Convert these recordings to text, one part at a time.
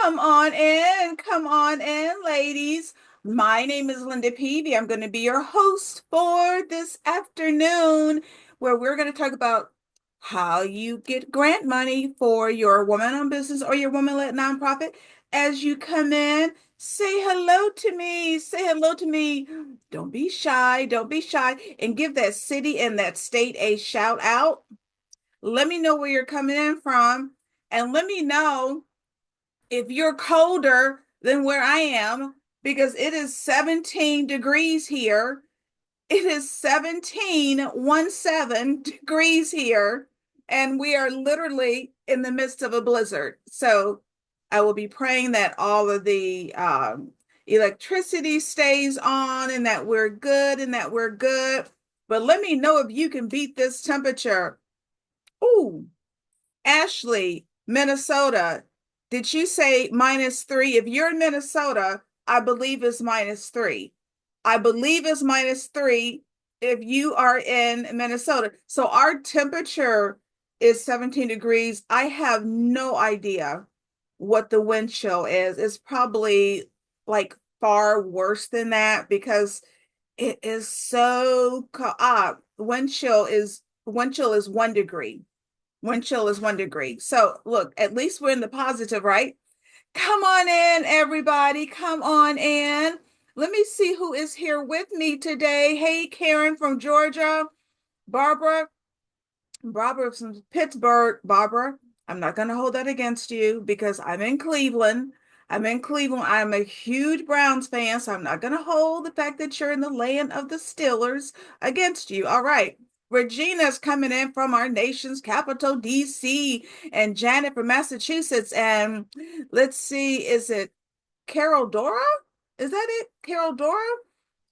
Come on in, ladies. My name is Linda Peavy. I'm going to be your host for this afternoon, where we're going to talk about how you get grant money for your woman-owned business or your woman-led nonprofit. As you come in, say hello to me. Say hello to me. Don't be shy. Don't be shy. And give that city and that state a shout out. Let me know where you're coming in from, and let me know if you're colder than where I am, because it is 17 degrees here. It is 17 degrees here, and we are literally in the midst of a blizzard. So I will be praying that all of the electricity stays on and that we're good and that we're good. But let me know if you can beat this temperature. Ooh, Ashley, Minnesota. Did you say -3? If you're in Minnesota, I believe it's -3. I believe it's -3 if you are in Minnesota. So our temperature is 17 degrees. I have no idea what the wind chill is. It's probably like far worse than that because it is so wind chill is 1 degree. Wind chill is 1 degree. So look, at least we're in the positive, right? Come on in, everybody. Come on in. Let me see who is here with me today. Hey, Karen from Georgia. Barbara. Barbara from Pittsburgh. Barbara, I'm not going to hold that against you because I'm in Cleveland. I'm in Cleveland. I'm a huge Browns fan, so I'm not going to hold the fact that you're in the land of the Steelers against you. All right. Regina's coming in from our nation's capital, DC, and Janet from Massachusetts. And let's see, is it Carol Dora? Is that it? Carol Dora?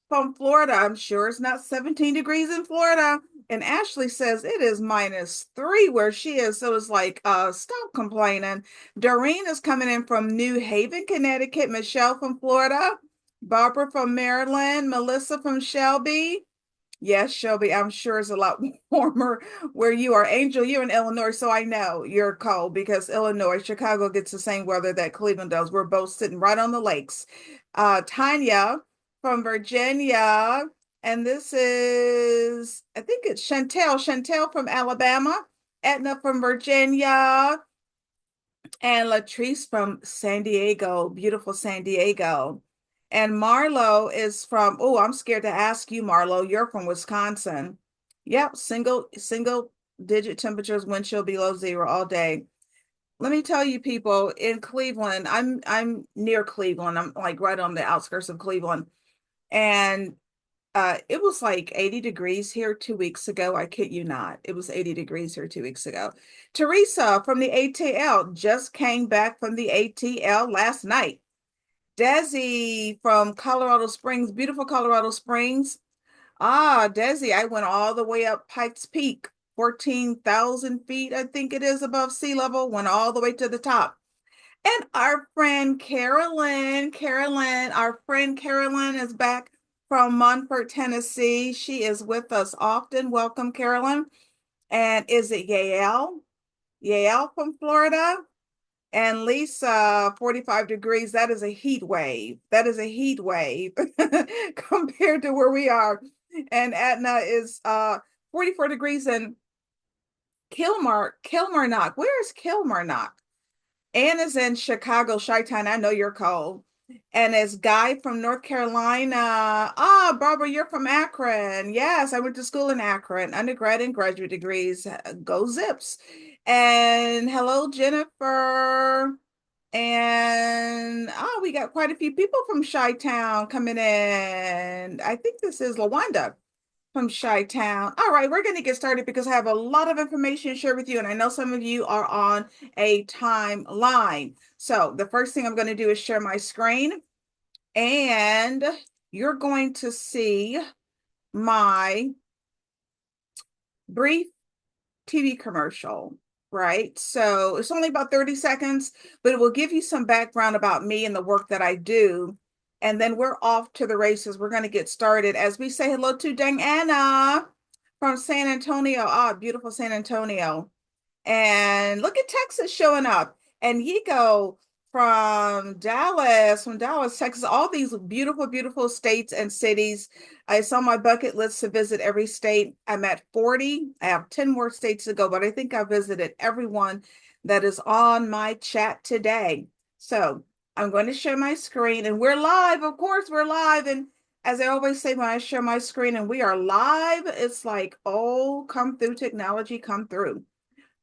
From Florida. I'm sure it's not 17 degrees in Florida. And Ashley says it is -3 where she is. So it's like, stop complaining. Doreen is coming in from New Haven, Connecticut. Michelle from Florida. Barbara from Maryland. Melissa from Shelby. Yes, Shelby, I'm sure it's a lot warmer where you are. Angel, you're in Illinois, so I know you're cold because Illinois, Chicago gets the same weather that Cleveland does. We're both sitting right on the lakes. Tanya from Virginia, and this is, I think it's Chantel from Alabama, Etna from Virginia, and Latrice from San Diego, beautiful San Diego. And Marlo is from, oh, I'm scared to ask you, Marlo, you're from Wisconsin. Yep, single digit temperatures, wind chill below zero all day. Let me tell you, people, in Cleveland, I'm near Cleveland. I'm like right on the outskirts of Cleveland. And it was like 80 degrees here 2 weeks ago. I kid you not. It was 80 degrees here 2 weeks ago. Teresa from the ATL just came back from the ATL last night. Desi from Colorado Springs, beautiful Colorado Springs. Desi, I went all the way up Pikes Peak, 14,000 feet, I think it is above sea level, went all the way to the top. And our friend our friend Carolyn is back from Montfort, Tennessee. She is with us often. Welcome, Carolyn. And is it Yael? Yael from Florida? And Lisa, 45 degrees. That is a heat wave. That is a heat wave compared to where we are. And Etna is 44 degrees in Kilmarnock. Where is Kilmarnock? Anne is in Chicago, Chi-Town. I know you're cold. And it's Guy from North Carolina. Barbara, you're from Akron. Yes, I went to school in Akron, undergrad and graduate degrees. Go Zips. And hello, Jennifer. And we got quite a few people from Chi-Town coming in. I think this is Lawanda from Chi-Town. All right, we're going to get started because I have a lot of information to share with you, and I know some of you are on a timeline. So the first thing I'm going to do is share my screen, and you're going to see my brief TV commercial, right? So it's only about 30 seconds, but it will give you some background about me and the work that I do. And then we're off to the races. We're going to get started as we say hello to Diana from San Antonio. Beautiful San Antonio. And look at Texas showing up. And Yiko from Dallas, Texas, all these beautiful, beautiful states and cities. It's on my bucket list to visit every state. I'm at 40. I have 10 more states to go, but I think I visited everyone that is on my chat today. So I'm going to share my screen and we're live. Of course, we're live. And as I always say, when I share my screen and we are live, it's like, oh, come through technology, come through.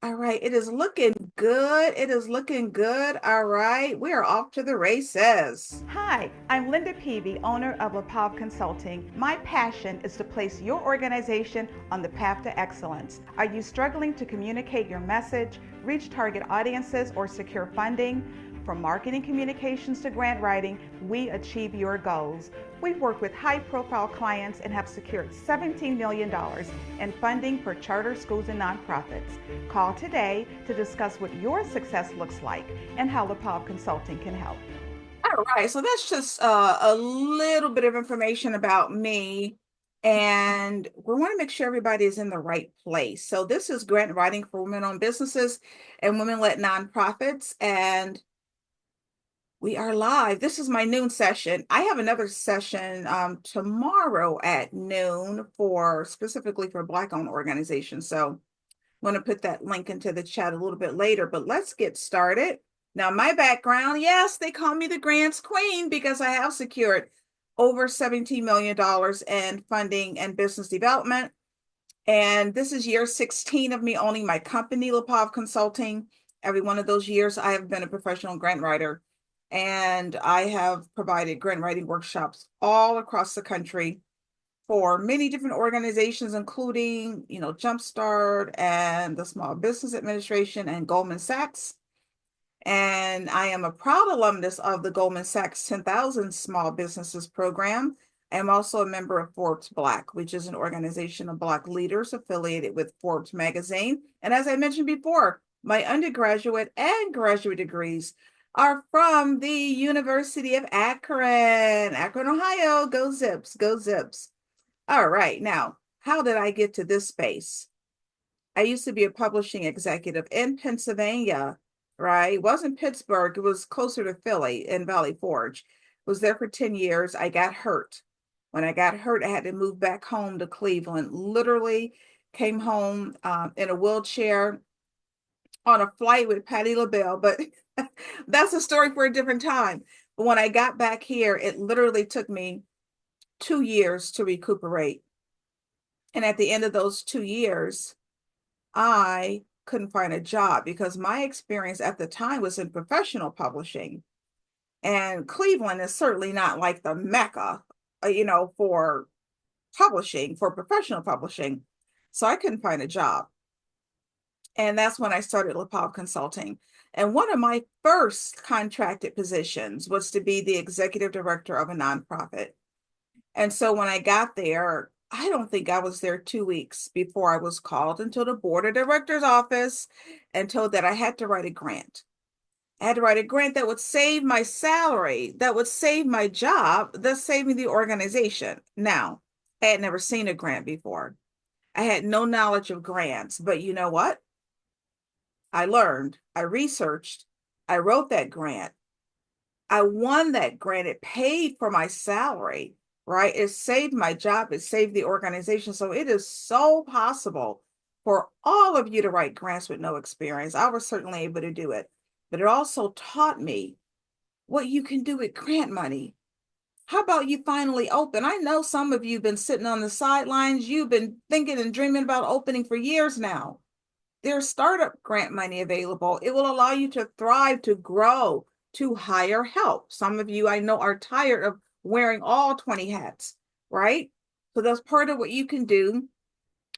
All right, it is looking good. It is looking good. All right, we are off to the races. Hi, I'm Linda Peavy, owner of LaPav Consulting. My passion is to place your organization on the path to excellence. Are you struggling to communicate your message, reach target audiences, or secure funding? From marketing communications to grant writing, we achieve your goals. We've worked with high-profile clients and have secured $17 million in funding for charter schools and nonprofits. Call today to discuss what your success looks like and how LaPav Consulting can help. All right, so that's just a little bit of information about me. And we want to make sure everybody is in the right place. So this is grant writing for women-owned businesses and women-led nonprofits. And we are live. This is my noon session. I have another session tomorrow at noon specifically for Black-owned organizations. So I'm going to put that link into the chat a little bit later, but let's get started. Now, my background, yes, they call me the grants queen because I have secured over $17 million in funding and business development. And this is year 16 of me owning my company, LaPav Consulting. Every one of those years, I have been a professional grant writer. And I have provided grant writing workshops all across the country for many different organizations, including, Jumpstart and the Small Business Administration and Goldman Sachs. And I am a proud alumnus of the Goldman Sachs 10,000 Small Businesses Program. I am also a member of Forbes Black, which is an organization of Black leaders affiliated with Forbes magazine. And as I mentioned before, my undergraduate and graduate degrees are from the University of Akron, Ohio. Go Zips, go Zips. All right, now, how did I get to this space? I used to be a publishing executive in Pennsylvania, right? It wasn't Pittsburgh, it was closer to Philly in Valley Forge. Was there for 10 years. I got hurt. When I got hurt, I had to move back home to Cleveland. Literally came home in a wheelchair on a flight with Patti LaBelle, but that's a story for a different time. But when I got back here, it literally took me 2 years to recuperate. And at the end of those 2 years, I couldn't find a job because my experience at the time was in professional publishing. And Cleveland is certainly not like the Mecca, for publishing, for professional publishing. So I couldn't find a job. And that's when I started LaPav Consulting. And one of my first contracted positions was to be the executive director of a nonprofit. And so when I got there, I don't think I was there 2 weeks before I was called into the board of directors office and told that I had to write a grant. I had to write a grant that would save my salary, that would save my job, thus saving the organization. Now, I had never seen a grant before. I had no knowledge of grants, but you know what? I learned, I researched, I wrote that grant. I won that grant. It paid for my salary, right? It saved my job. It saved the organization. So it is so possible for all of you to write grants with no experience. I was certainly able to do it, but it also taught me what you can do with grant money. How about you finally open? I know some of you have been sitting on the sidelines. You've been thinking and dreaming about opening for years now. There's startup grant money available. It will allow you to thrive, to grow, to hire help. Some of you I know are tired of wearing all 20 hats, right? So that's part of what you can do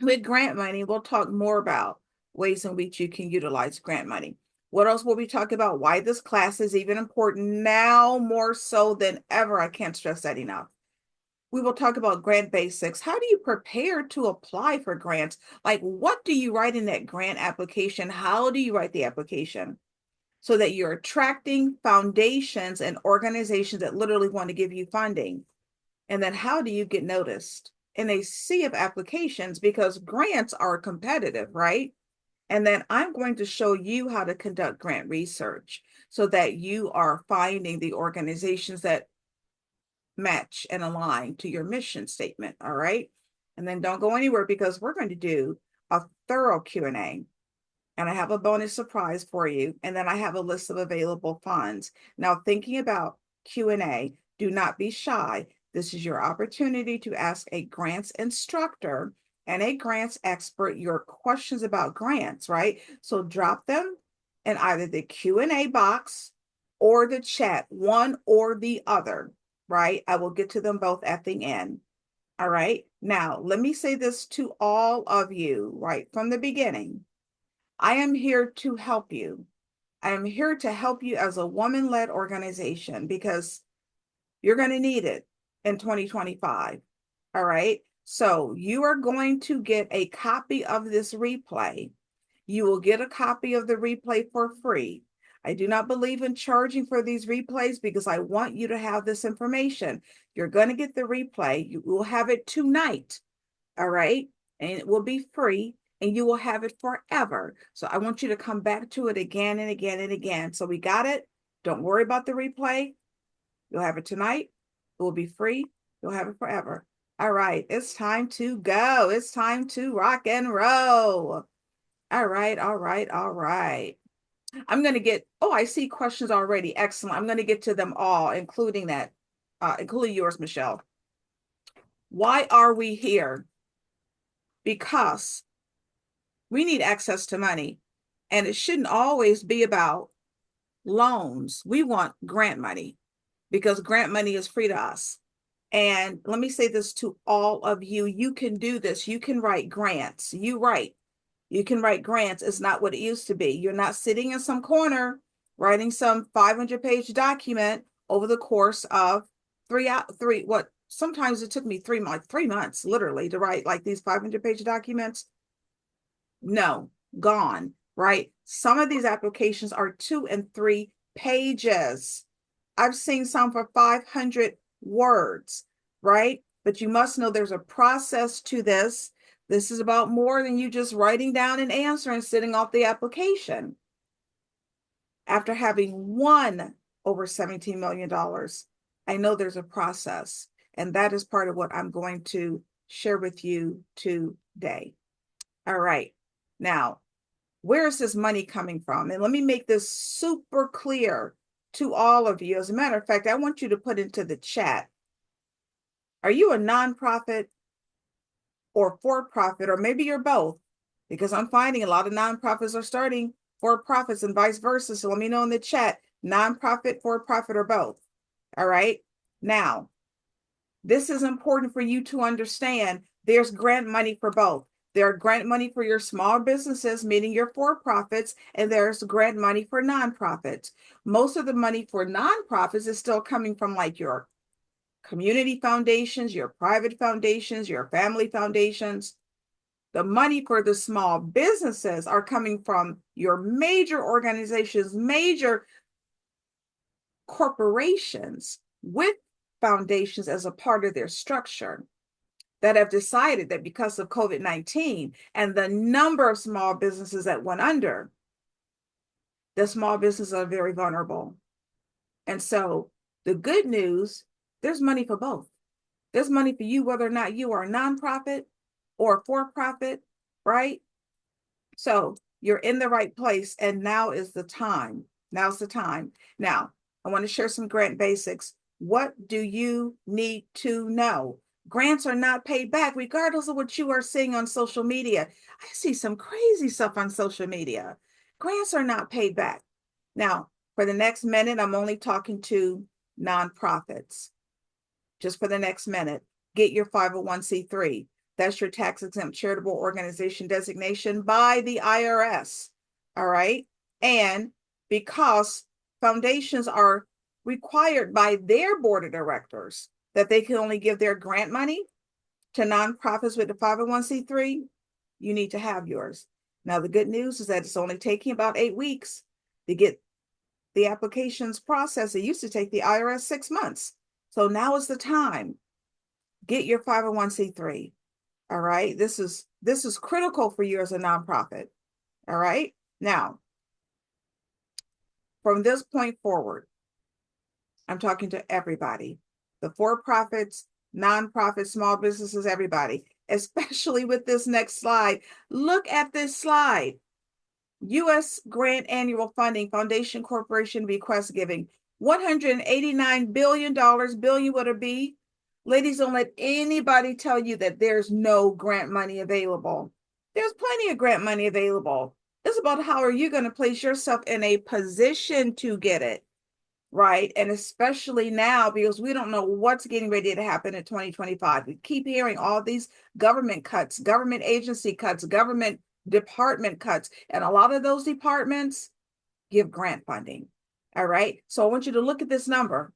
with grant money. We'll talk more about ways in which you can utilize grant money. What else will we talk about? Why this class is even important now more so than ever. I can't stress that enough. We will talk about grant basics. How do you prepare to apply for grants? Like, what do you write in that grant application? How do you write the application so that you're attracting foundations and organizations that literally want to give you funding? And then how do you get noticed in a sea of applications? Because grants are competitive, right? And then I'm going to show you how to conduct grant research so that you are finding the organizations that match and align to your mission statement. All right. And then don't go anywhere because we're going to do a thorough Q&A. And I have a bonus surprise for you. And then I have a list of available funds. Now, thinking about Q&A, do not be shy. This is your opportunity to ask a grants instructor and a grants expert your questions about grants, right? So drop them in either the Q&A box or the chat, one or the other, right? I will get to them both at the end. All right. Now, let me say this to all of you right from the beginning. I am here to help you. I am here to help you as a woman-led organization because you're going to need it in 2025. All right. So you are going to get a copy of this replay. You will get a copy of the replay for free. I do not believe in charging for these replays because I want you to have this information. You're going to get the replay. You will have it tonight. All right. And it will be free and you will have it forever. So I want you to come back to it again and again and again. So we got it. Don't worry about the replay. You'll have it tonight. It will be free. You'll have it forever. All right. It's time to go. It's time to rock and roll. All right. All right. All right. I'm going to get, oh, I see questions already. Excellent. I'm going to get to them all, including yours, Michelle. Why are we here? Because we need access to money, and it shouldn't always be about loans. We want grant money because grant money is free to us. And let me say this to all of you. You can do this. You can write grants. You can write grants. It's not what it used to be. You're not sitting in some corner writing some 500-page document over the course of sometimes it took me 3 months literally to write like these 500-page documents. No, gone, right? Some of these applications are 2 and 3 pages. I've seen some for 500 words, right? But you must know there's a process to this. This is about more than you just writing down an answer and sitting off the application. After having won over $17 million, I know there's a process, and that is part of what I'm going to share with you today. All right. Now, where is this money coming from? And let me make this super clear to all of you. As a matter of fact, I want you to put into the chat, are you a nonprofit or for-profit, or maybe you're both? Because I'm finding a lot of nonprofits are starting for-profits and vice versa. So let me know in the chat, nonprofit, for-profit, or both. All right. Now, this is important for you to understand. There's grant money for both. There's grant money for your small businesses, meaning your for-profits, and there's grant money for nonprofits. Most of the money for nonprofits is still coming from like your community foundations, your private foundations, your family foundations. The money for the small businesses are coming from your major organizations, major corporations with foundations as a part of their structure that have decided that because of COVID-19 and the number of small businesses that went under, the small businesses are very vulnerable. And so the good news, there's money for both. There's money for you, whether or not you are a nonprofit or a for-profit, right? So you're in the right place, and now is the time. Now's the time. Now, I want to share some grant basics. What do you need to know? Grants are not paid back, regardless of what you are seeing on social media. I see some crazy stuff on social media. Grants are not paid back. Now, for the next minute, I'm only talking to nonprofits. Just for the next minute, get your 501c3. That's your tax-exempt charitable organization designation by the IRS. All right. And because foundations are required by their board of directors that they can only give their grant money to nonprofits with the 501c3, you need to have yours. Now, the good news is that it's only taking about 8 weeks to get the applications processed. It used to take the IRS 6 months. So now is the time. Get your 501c3. All right. This is critical for you as a nonprofit. All right. Now, from this point forward, I'm talking to everybody, the for-profits, nonprofits, small businesses, everybody, especially with this next slide. Look at this slide. U.S. grant annual funding, Foundation Corporation request giving, $189 billion, billion with a B. Ladies, don't let anybody tell you that there's no grant money available. There's plenty of grant money available. It's about how are you going to place yourself in a position to get it, right? And especially now, because we don't know what's getting ready to happen in 2025. We keep hearing all these government cuts, government agency cuts, government department cuts, and a lot of those departments give grant funding. All right. So I want you to look at this number,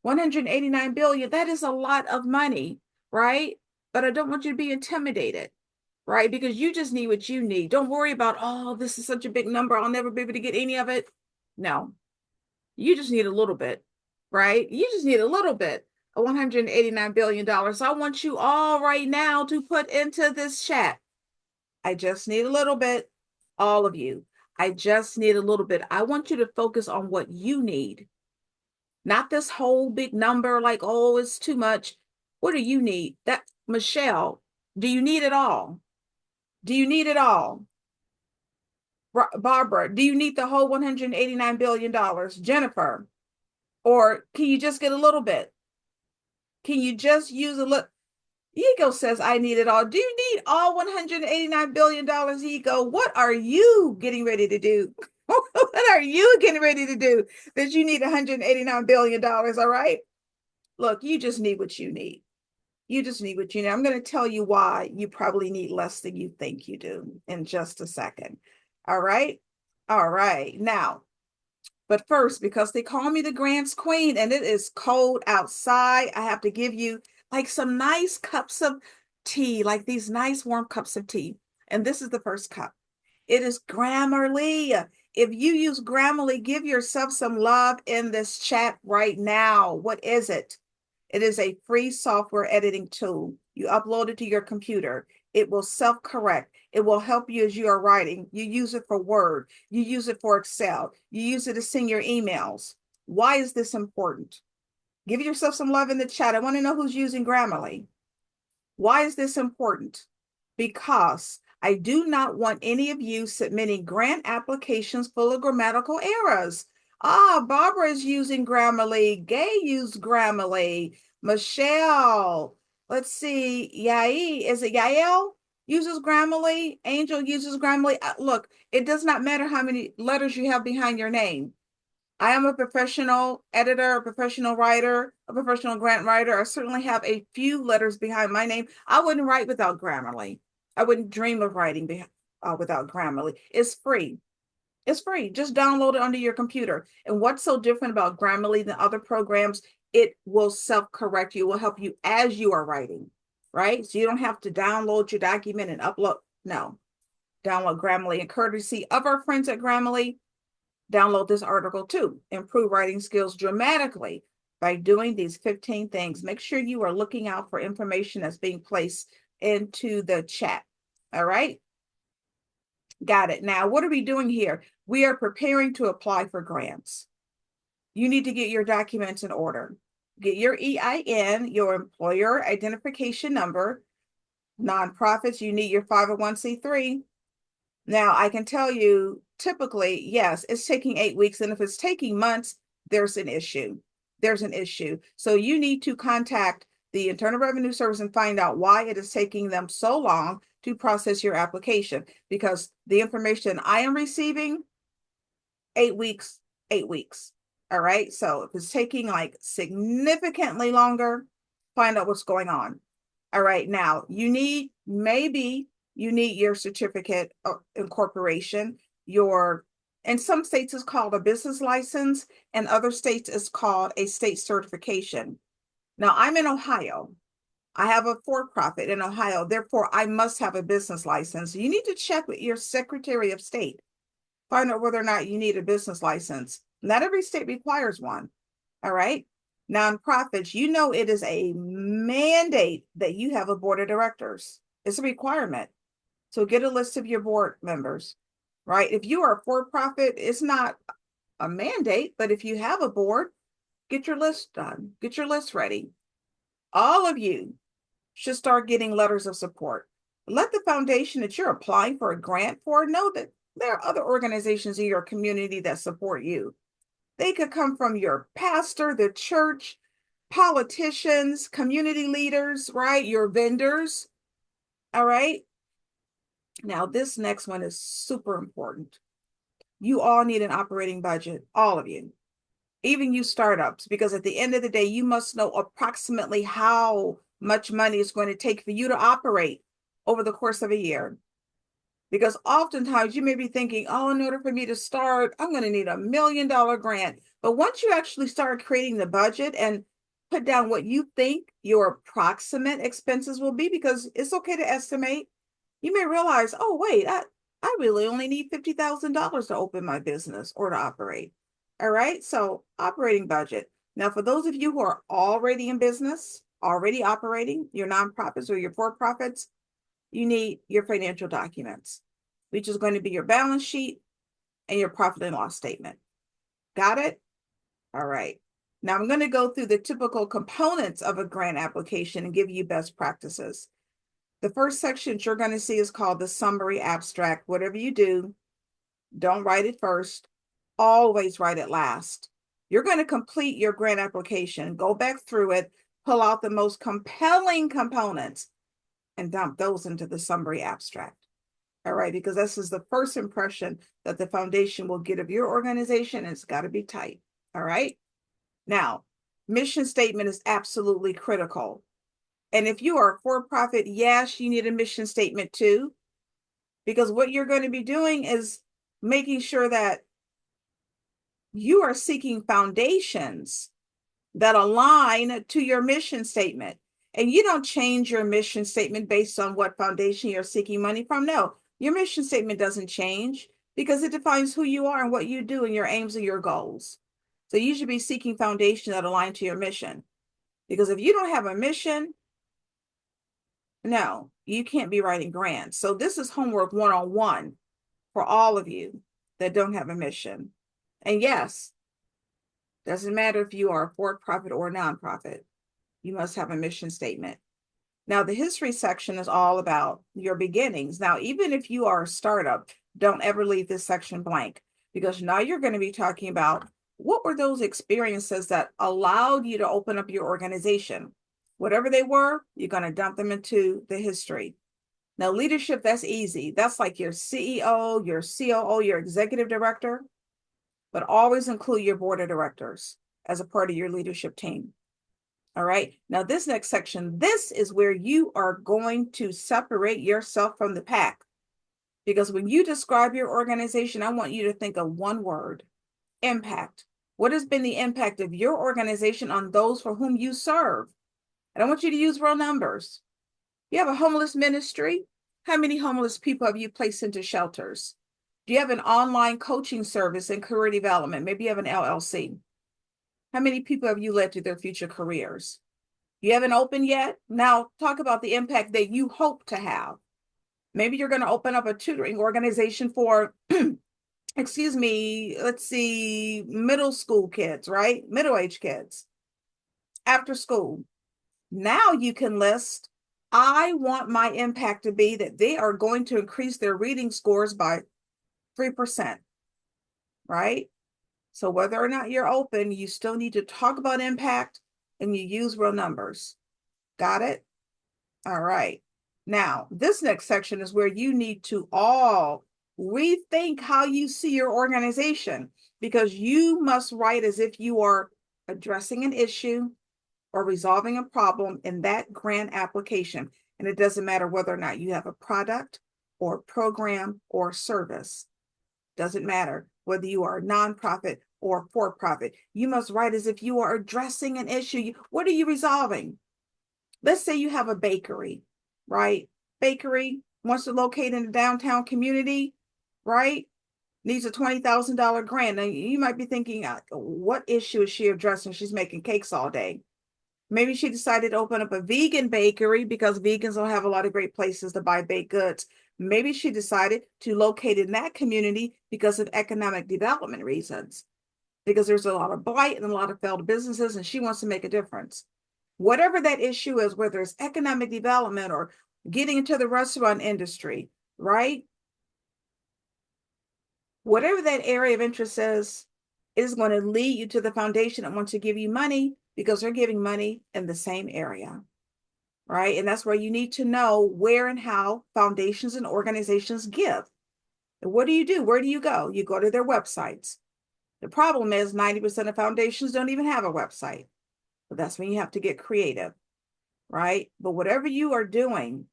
189 billion. That is a lot of money, right? But I don't want you to be intimidated, right? Because you just need what you need. Don't worry about, oh, this is such a big number. I'll never be able to get any of it. No, you just need a little bit, right? You just need a little bit of $189 billion. So I want you all right now to put into this chat. I just need a little bit, all of you. I just need a little bit. I want you to focus on what you need, not this whole big number like, oh, it's too much. What do you need? That, Michelle, do you need it all? Do you need it all? Barbara, do you need the whole $189 billion? Jennifer, or can you just get a little bit? Can you just use a little? Ego says, I need it all. Do you need all $189 billion, Ego? What are you getting ready to do? What are you getting ready to do that you need $189 billion? All right. Look, you just need what you need. You just need what you need. I'm going to tell you why you probably need less than you think you do in just a second. All right. All right. Now, but first, because they call me the Grants Queen and it is cold outside, I have to give you like some nice cups of tea, like these nice warm cups of tea. And this is the first cup. It is Grammarly. If you use Grammarly, give yourself some love in this chat right now. What is it? It is a free software editing tool. You upload it to your computer. It will self-correct. It will help you as you are writing. You use it for Word. You use it for Excel. You use it to send your emails. Why is this important? Give yourself some love in the chat. I want to know who's using Grammarly. Why is this important? Because I do not want any of you submitting grant applications full of grammatical errors. Ah, Barbara is using Grammarly. Gay used Grammarly. Michelle, let's see, Yael, is it Yael uses Grammarly? Angel uses Grammarly. Look, it does not matter how many letters you have behind your name. I am a professional editor, a professional writer, a professional grant writer. I certainly have a few letters behind my name. I wouldn't write without Grammarly. I wouldn't dream of writing without Grammarly. It's free. It's free. Just download it onto your computer. And what's so different about Grammarly than other programs? It will self-correct you. It will help you as you are writing, right? So you don't have to download your document and upload. No, download Grammarly. And courtesy of our friends at Grammarly, download this article too. Improve writing skills dramatically by doing these 15 things. Make sure you are looking out for information that's being placed into the chat. All right. Got it. Now, what are we doing here? We are preparing to apply for grants. You need to get your documents in order. Get your EIN, your employer identification number. Nonprofits, you need your 501c3. Now, I can tell you, typically, yes, it's taking 8 weeks. And if it's taking months, there's an issue. There's an issue. So you need to contact the Internal Revenue Service and find out why it is taking them so long to process your application, because the information I am receiving, 8 weeks, 8 weeks. All right. So if it's taking like significantly longer, find out what's going on. All right. Now you need, maybe you need your certificate of incorporation, in some states it's called a business license, and other states it's called a state certification. Now I'm in Ohio. I have a for-profit in Ohio. Therefore, I must have a business license. You need to check with your Secretary of State. Find out whether or not you need a business license. Not every state requires one. All right. Nonprofits, you know, it is a mandate that you have a board of directors. It's a requirement. So get a list of your board members. right? If you are a for-profit, it's not a mandate, but if you have a board, get your list done, get your list ready. All of you should start getting letters of support. Let the foundation that you're applying for a grant for know that there are other organizations in your community that support you. They could come from your pastor, the church, politicians, community leaders, right? Your vendors. All right. Now, this next one is super important. You all need an operating budget, all of you, even you startups, because at the end of the day, you must know approximately how much money it's going to take for you to operate over the course of a year. Because oftentimes you may be thinking, oh, in order for me to start, I'm going to need $1 million grant. But once you actually start creating the budget and put down what you think your approximate expenses will be, because it's okay to estimate, you may realize, oh, wait, I really only need $50,000 to open my business or to operate. All right. So operating budget. Now, for those of you who are already in business, already operating, your nonprofits or your for-profits, you need your financial documents, which is going to be your balance sheet and your profit and loss statement. Got it? All right. Now I'm going to go through the typical components of a grant application and give you best practices. The first section you're going to see is called the summary abstract. Whatever you do, don't write it first. Always write it last. You're going to complete your grant application, go back through it, pull out the most compelling components, and dump those into the summary abstract. All right, because this is the first impression that the foundation will get of your organization, and it's got to be tight. All right. Now, mission statement is absolutely critical. And if you are a for-profit, yes, you need a mission statement too, because what you're going to be doing is making sure that you are seeking foundations that align to your mission statement. And you don't change your mission statement based on what foundation you're seeking money from. No, your mission statement doesn't change because it defines who you are and what you do and your aims and your goals. So you should be seeking foundations that align to your mission. Because if you don't have a mission, no, you can't be writing grants. So this is homework one-on-one for all of you that don't have a mission. And yes, doesn't matter if you are a for-profit or a nonprofit, you must have a mission statement. Now, the history section is all about your beginnings. Now, even if you are a startup, don't ever leave this section blank, because now you're going to be talking about what were those experiences that allowed you to open up your organization. Whatever they were, you're going to dump them into the history. Now, leadership, that's easy. That's like your CEO, your COO, your executive director, but always include your board of directors as a part of your leadership team. All right. Now, this next section, this is where you are going to separate yourself from the pack. Because when you describe your organization, I want you to think of one word: impact. What has been the impact of your organization on those for whom you serve? And I want you to use real numbers. You have a homeless ministry. How many homeless people have you placed into shelters? Do you have an online coaching service and career development? Maybe you have an LLC. How many people have you led to their future careers? You haven't opened yet? Now talk about the impact that you hope to have. Maybe you're going to open up a tutoring organization for, excuse me, let's see, middle school kids, right? Middle-aged kids after school. Now you can list, I want my impact to be that they are going to increase their reading scores by 3%, right? So whether or not you're open, you still need to talk about impact and you use real numbers. Got it? All right. Now, this next section is where you need to all rethink how you see your organization, because you must write as if you are addressing an issue or resolving a problem in that grant application. And it doesn't matter whether or not you have a product or program or service. Doesn't matter whether you are a nonprofit or for-profit. You must write as if you are addressing an issue. What are you resolving? Let's say you have a bakery, right? Bakery wants to locate in the downtown community, right? Needs a $20,000 grant. And you might be thinking, what issue is she addressing? She's making cakes all day. Maybe she decided to open up a vegan bakery because vegans don't have a lot of great places to buy baked goods. Maybe she decided to locate in that community because of economic development reasons, because there's a lot of blight and a lot of failed businesses, and she wants to make a difference. Whatever that issue is, whether it's economic development or getting into the restaurant industry, right? Whatever that area of interest is going to lead you to the foundation that wants to give you money because they're giving money in the same area, right? And that's where you need to know where and how foundations and organizations give. And what do? Where do you go? You go to their websites. The problem is 90% of foundations don't even have a website. But that's when you have to get creative, right? But whatever you are doing,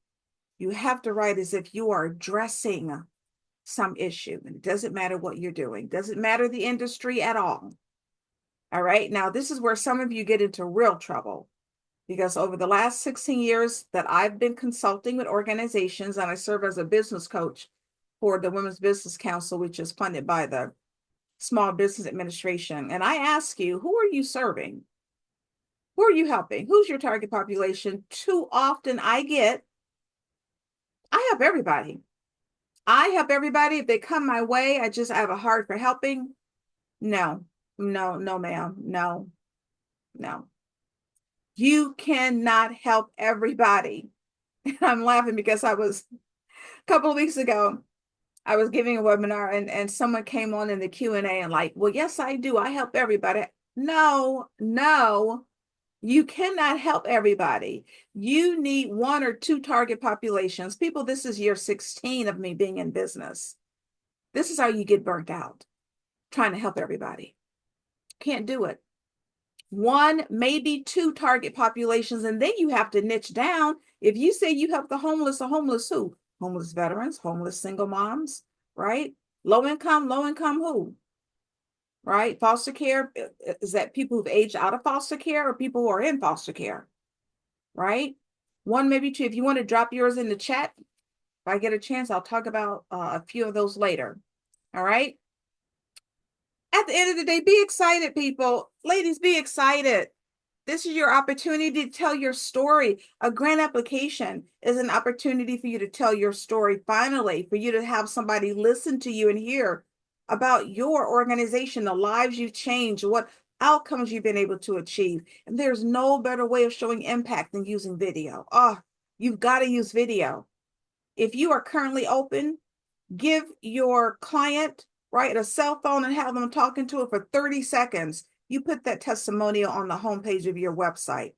you have to write as if you are addressing some issue. And it doesn't matter what you're doing. Doesn't matter the industry at all. All right. Now, this is where some of you get into real trouble, because over the last 16 years that I've been consulting with organizations, and I serve as a business coach for the Women's Business Council, which is funded by the Small Business Administration. And I ask you, who are you serving? Who are you helping? Who's your target population? Too often I help everybody. I help everybody. If they come my way, I have a heart for helping. No, no, ma'am. No, no. You cannot help everybody. And I'm laughing because a couple of weeks ago, I was giving a webinar and someone came on in the Q&A and like, well, yes, I do. I help everybody. No, you cannot help everybody. You need one or two target populations. People, this is year 16 of me being in business. This is how you get burnt out, trying to help everybody. Can't do it. One, maybe two target populations, and then you have to niche down. If you say you help the homeless who? Homeless veterans, homeless single moms, right? Low income who? Right? Foster care, is that people who've aged out of foster care or people who are in foster care? Right? One, maybe two. If you want to drop yours in the chat, if I get a chance, I'll talk about a few of those later. All right? At the end of the day, be excited, people. Ladies, be excited. This is your opportunity to tell your story. A grant application is an opportunity for you to tell your story, finally, for you to have somebody listen to you and hear about your organization, the lives you've changed, what outcomes you've been able to achieve. And there's no better way of showing impact than using video. Oh, you've got to use video. If you are currently open, give your client, right, a cell phone and have them talking to it for 30 seconds. You put that testimonial on the homepage of your website.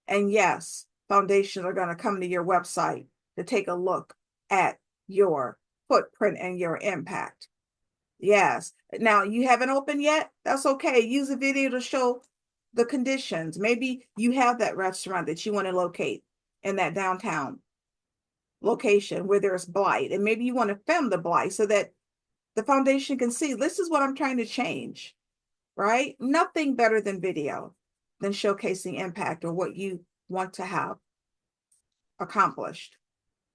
And yes, foundations are going to come to your website to take a look at your footprint and your impact. Yes. Now, you haven't opened yet? That's okay. Use a video to show the conditions. Maybe you have that restaurant that you want to locate in that downtown location where there's blight. And maybe you want to film the blight so that the foundation can see, this is what I'm trying to change, right? Nothing better than video, than showcasing impact or what you want to have accomplished.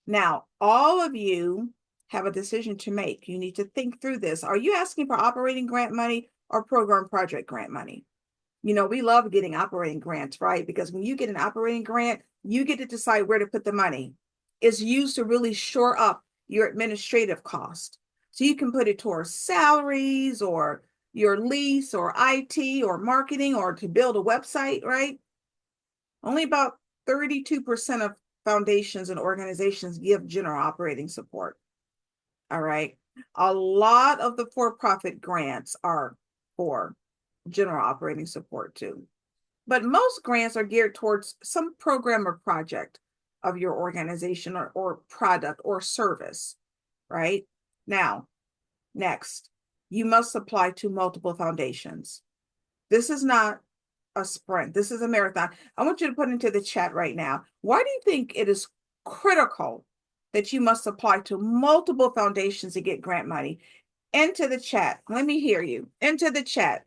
Now, all of you have a decision to make. You need to think through this. Are you asking for operating grant money or program project grant money? You know, we love getting operating grants, right? Because when you get an operating grant, you get to decide where to put the money. It's used to really shore up your administrative cost. So you can put it towards salaries or your lease or IT or marketing or to build a website, right? Only about 32% of foundations and organizations give general operating support. All right. A lot of the for-profit grants are for general operating support too. But most grants are geared towards some program or project of your organization or product or service, right? Now, next, you must apply to multiple foundations. This is not a sprint. This is a marathon. I want you to put into the chat right now. Why do you think it is critical that you must apply to multiple foundations to get grant money? Into the chat. Let me hear you. Into the chat.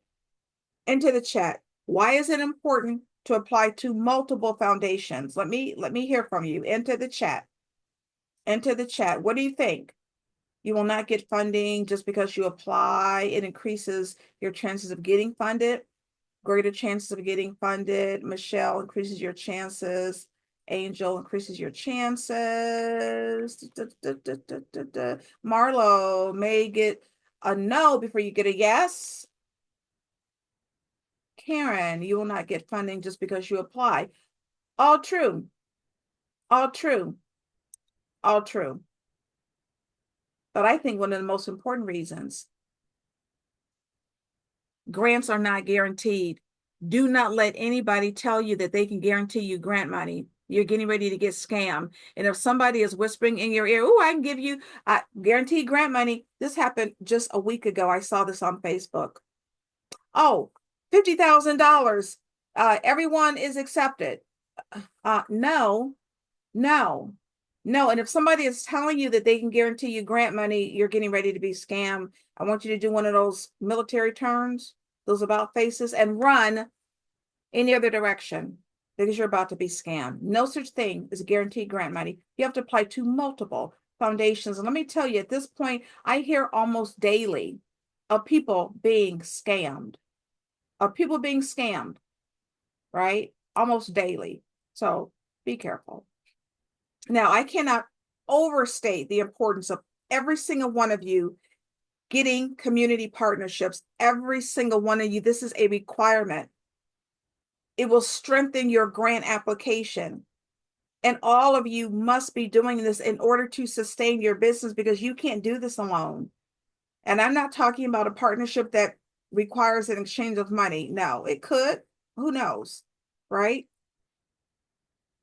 Into the chat. Why is it important to apply to multiple foundations? Let me hear from you. Into the chat. Into the chat. What do you think? You will not get funding just because you apply. It increases your chances of getting funded. Greater chances of getting funded. Michelle, increases your chances. Angel increases your chances. Marlo may get a no before you get a yes. Karen, you will not get funding just because you apply. All true. All true. All true. But I think one of the most important reasons, grants are not guaranteed. Do not let anybody tell you that they can guarantee you grant money. You're getting ready to get scammed. And if somebody is whispering in your ear, oh, I can give you guaranteed grant money. This happened just a week ago. I saw this on Facebook. Oh, $50,000. Everyone is accepted. No, no, no. And if somebody is telling you that they can guarantee you grant money, you're getting ready to be scammed. I want you to do one of those military turns, those about faces, and run any other direction because you're about to be scammed. No such thing as guaranteed grant money. You have to apply to multiple foundations. And let me tell you, at this point, I hear almost daily of people being scammed, right? Almost daily. So be careful. Now, I cannot overstate the importance of every single one of you getting community partnerships. Every single one of you, this is a requirement. It will strengthen your grant application. And all of you must be doing this in order to sustain your business because you can't do this alone. And I'm not talking about a partnership that requires an exchange of money. No, it could. Who knows? Right?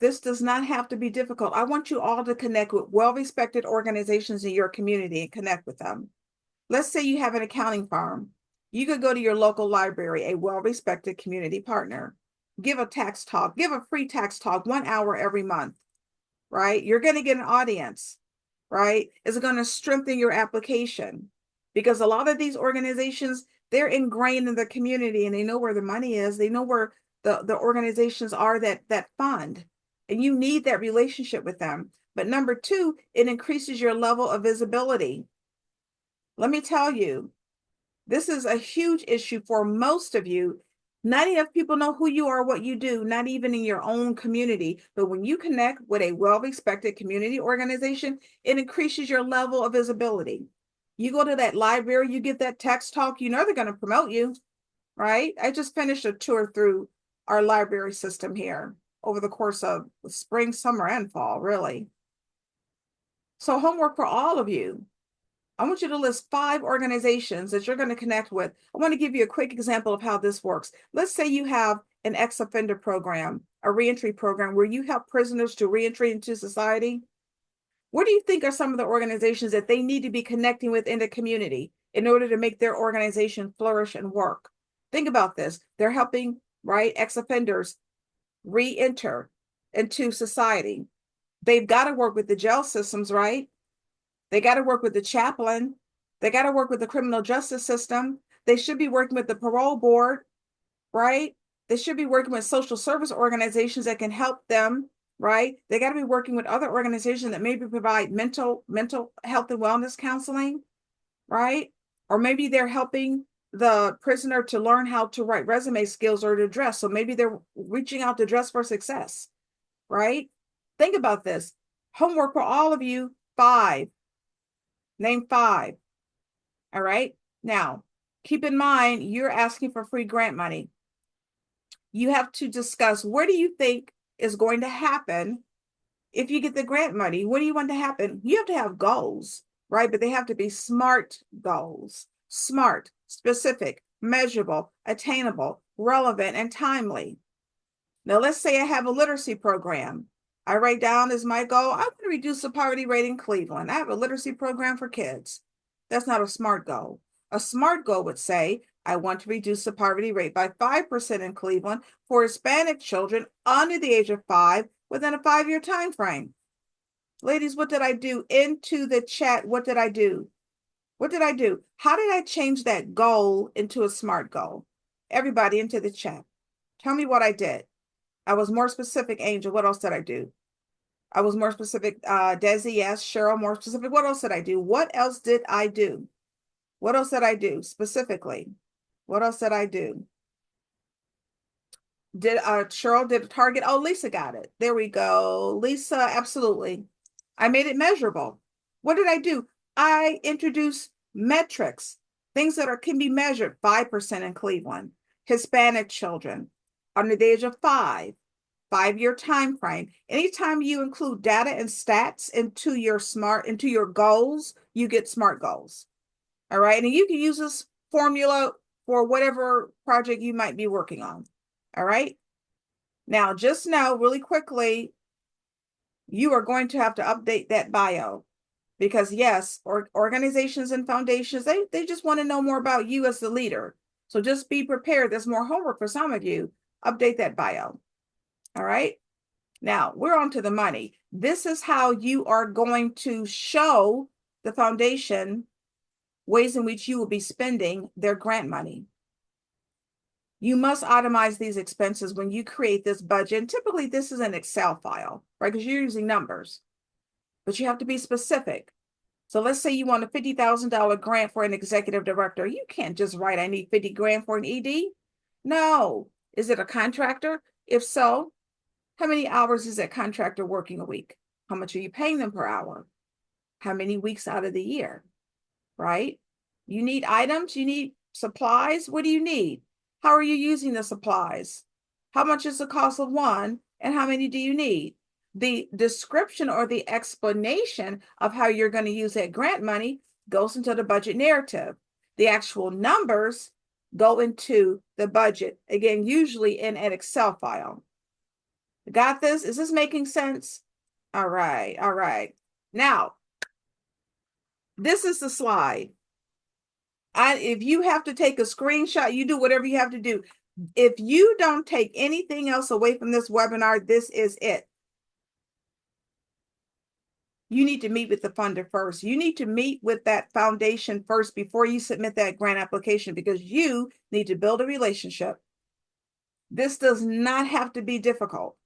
This does not have to be difficult. I want you all to connect with well-respected organizations in your community and connect with them. Let's say you have an accounting firm. You could go to your local library, a well-respected community partner. Give a tax talk, give a free tax talk 1 hour every month, right? You're going to get an audience, right? It's going to strengthen your application because a lot of these organizations, they're ingrained in the community and they know where the money is. They know where the organizations are that fund. And you need that relationship with them. But number two, it increases your level of visibility. Let me tell you, this is a huge issue for most of you. Not enough people know who you are, what you do, not even in your own community. But when you connect with a well-respected community organization, it increases your level of visibility. You go to that library, you get that text talk, you know they're going to promote you, right? I just finished a tour through our library system here over the course of the spring, summer, and fall, really. So homework for all of you. I want you to list 5 organizations that you're going to connect with. I want to give you a quick example of how this works. Let's say you have an ex-offender program, a reentry program where you help prisoners to reentry into society. What do you think are some of the organizations that they need to be connecting with in the community in order to make their organization flourish and work? Think about this. They're helping, right, ex-offenders re-enter into society. They've got to work with the jail systems, right? They got to work with the chaplain. They got to work with the criminal justice system. They should be working with the parole board, right? They should be working with social service organizations that can help them, right? They got to be working with other organizations that maybe provide mental health and wellness counseling, right? Or maybe they're helping the prisoner to learn how to write resume skills or to dress. So maybe they're reaching out to Dress for Success, right? Think about this. Homework for all of you, 5. Name 5. All right. Now, keep in mind, you're asking for free grant money. You have to discuss what do you think is going to happen if you get the grant money. What do you want to happen? You have to have goals, right? But they have to be SMART goals. SMART, specific, measurable, attainable, relevant, and timely. Now, let's say I have a literacy program. I write down as my goal, I'm going to reduce the poverty rate in Cleveland. I have a literacy program for kids. That's not a SMART goal. A SMART goal would say, I want to reduce the poverty rate by 5% in Cleveland for Hispanic children under the age of 5 within a 5-year time frame. Ladies, what did I do? Into the chat, what did I do? What did I do? How did I change that goal into a SMART goal? Everybody into the chat. Tell me what I did. I was more specific, Angel. What else did I do? I was more specific. Desi, yes. Cheryl, more specific. What else did I do? What else did I do? What else did I do specifically? What else did I do? Did Cheryl did a target? Oh, Lisa got it. There we go. Lisa, absolutely. I made it measurable. What did I do? I introduced metrics, things that can be measured. 5% in Cleveland, Hispanic children under the age of 5-year time frame. Anytime you include data and stats into your goals, you get SMART goals. All right. And you can use this formula for whatever project you might be working on. All right. Now, just know really quickly, you are going to have to update that bio because yes, organizations and foundations, they just want to know more about you as the leader. So just be prepared. There's more homework for some of you. Update that bio. All right. Now we're on to the money. This is how you are going to show the foundation ways in which you will be spending their grant money. You must itemize these expenses when you create this budget. And typically this is an Excel file, right? Because you're using numbers, but you have to be specific. So let's say you want a $50,000 grant for an executive director. You can't just write, I need 50 grand for an ED. No. Is it a contractor? If so, how many hours is that contractor working a week? How much are you paying them per hour? How many weeks out of the year, right? You need items, you need supplies. What do you need? How are you using the supplies? How much is the cost of one? And how many do you need? The description or the explanation of how you're going to use that grant money goes into the budget narrative. The actual numbers go into the budget, again, usually in an Excel file. Got this? Is this making sense? All right, all right. Now, this is the slide. If you have to take a screenshot, you do whatever you have to do. If you don't take anything else away from this webinar, this is it. You need to meet with the funder first. You need to meet with that foundation first before you submit that grant application because you need to build a relationship. This does not have to be difficult,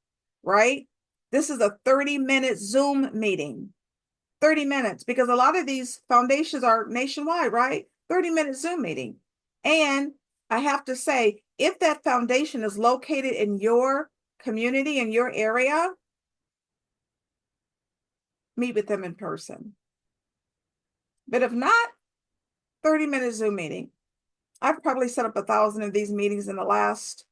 right? This is a 30-minute Zoom meeting. 30 minutes, because a lot of these foundations are nationwide, right? 30-minute Zoom meeting. And I have to say, if that foundation is located in your community, in your area, meet with them in person. But if not, 30-minute Zoom meeting. I've probably set up 1,000 of these meetings in the last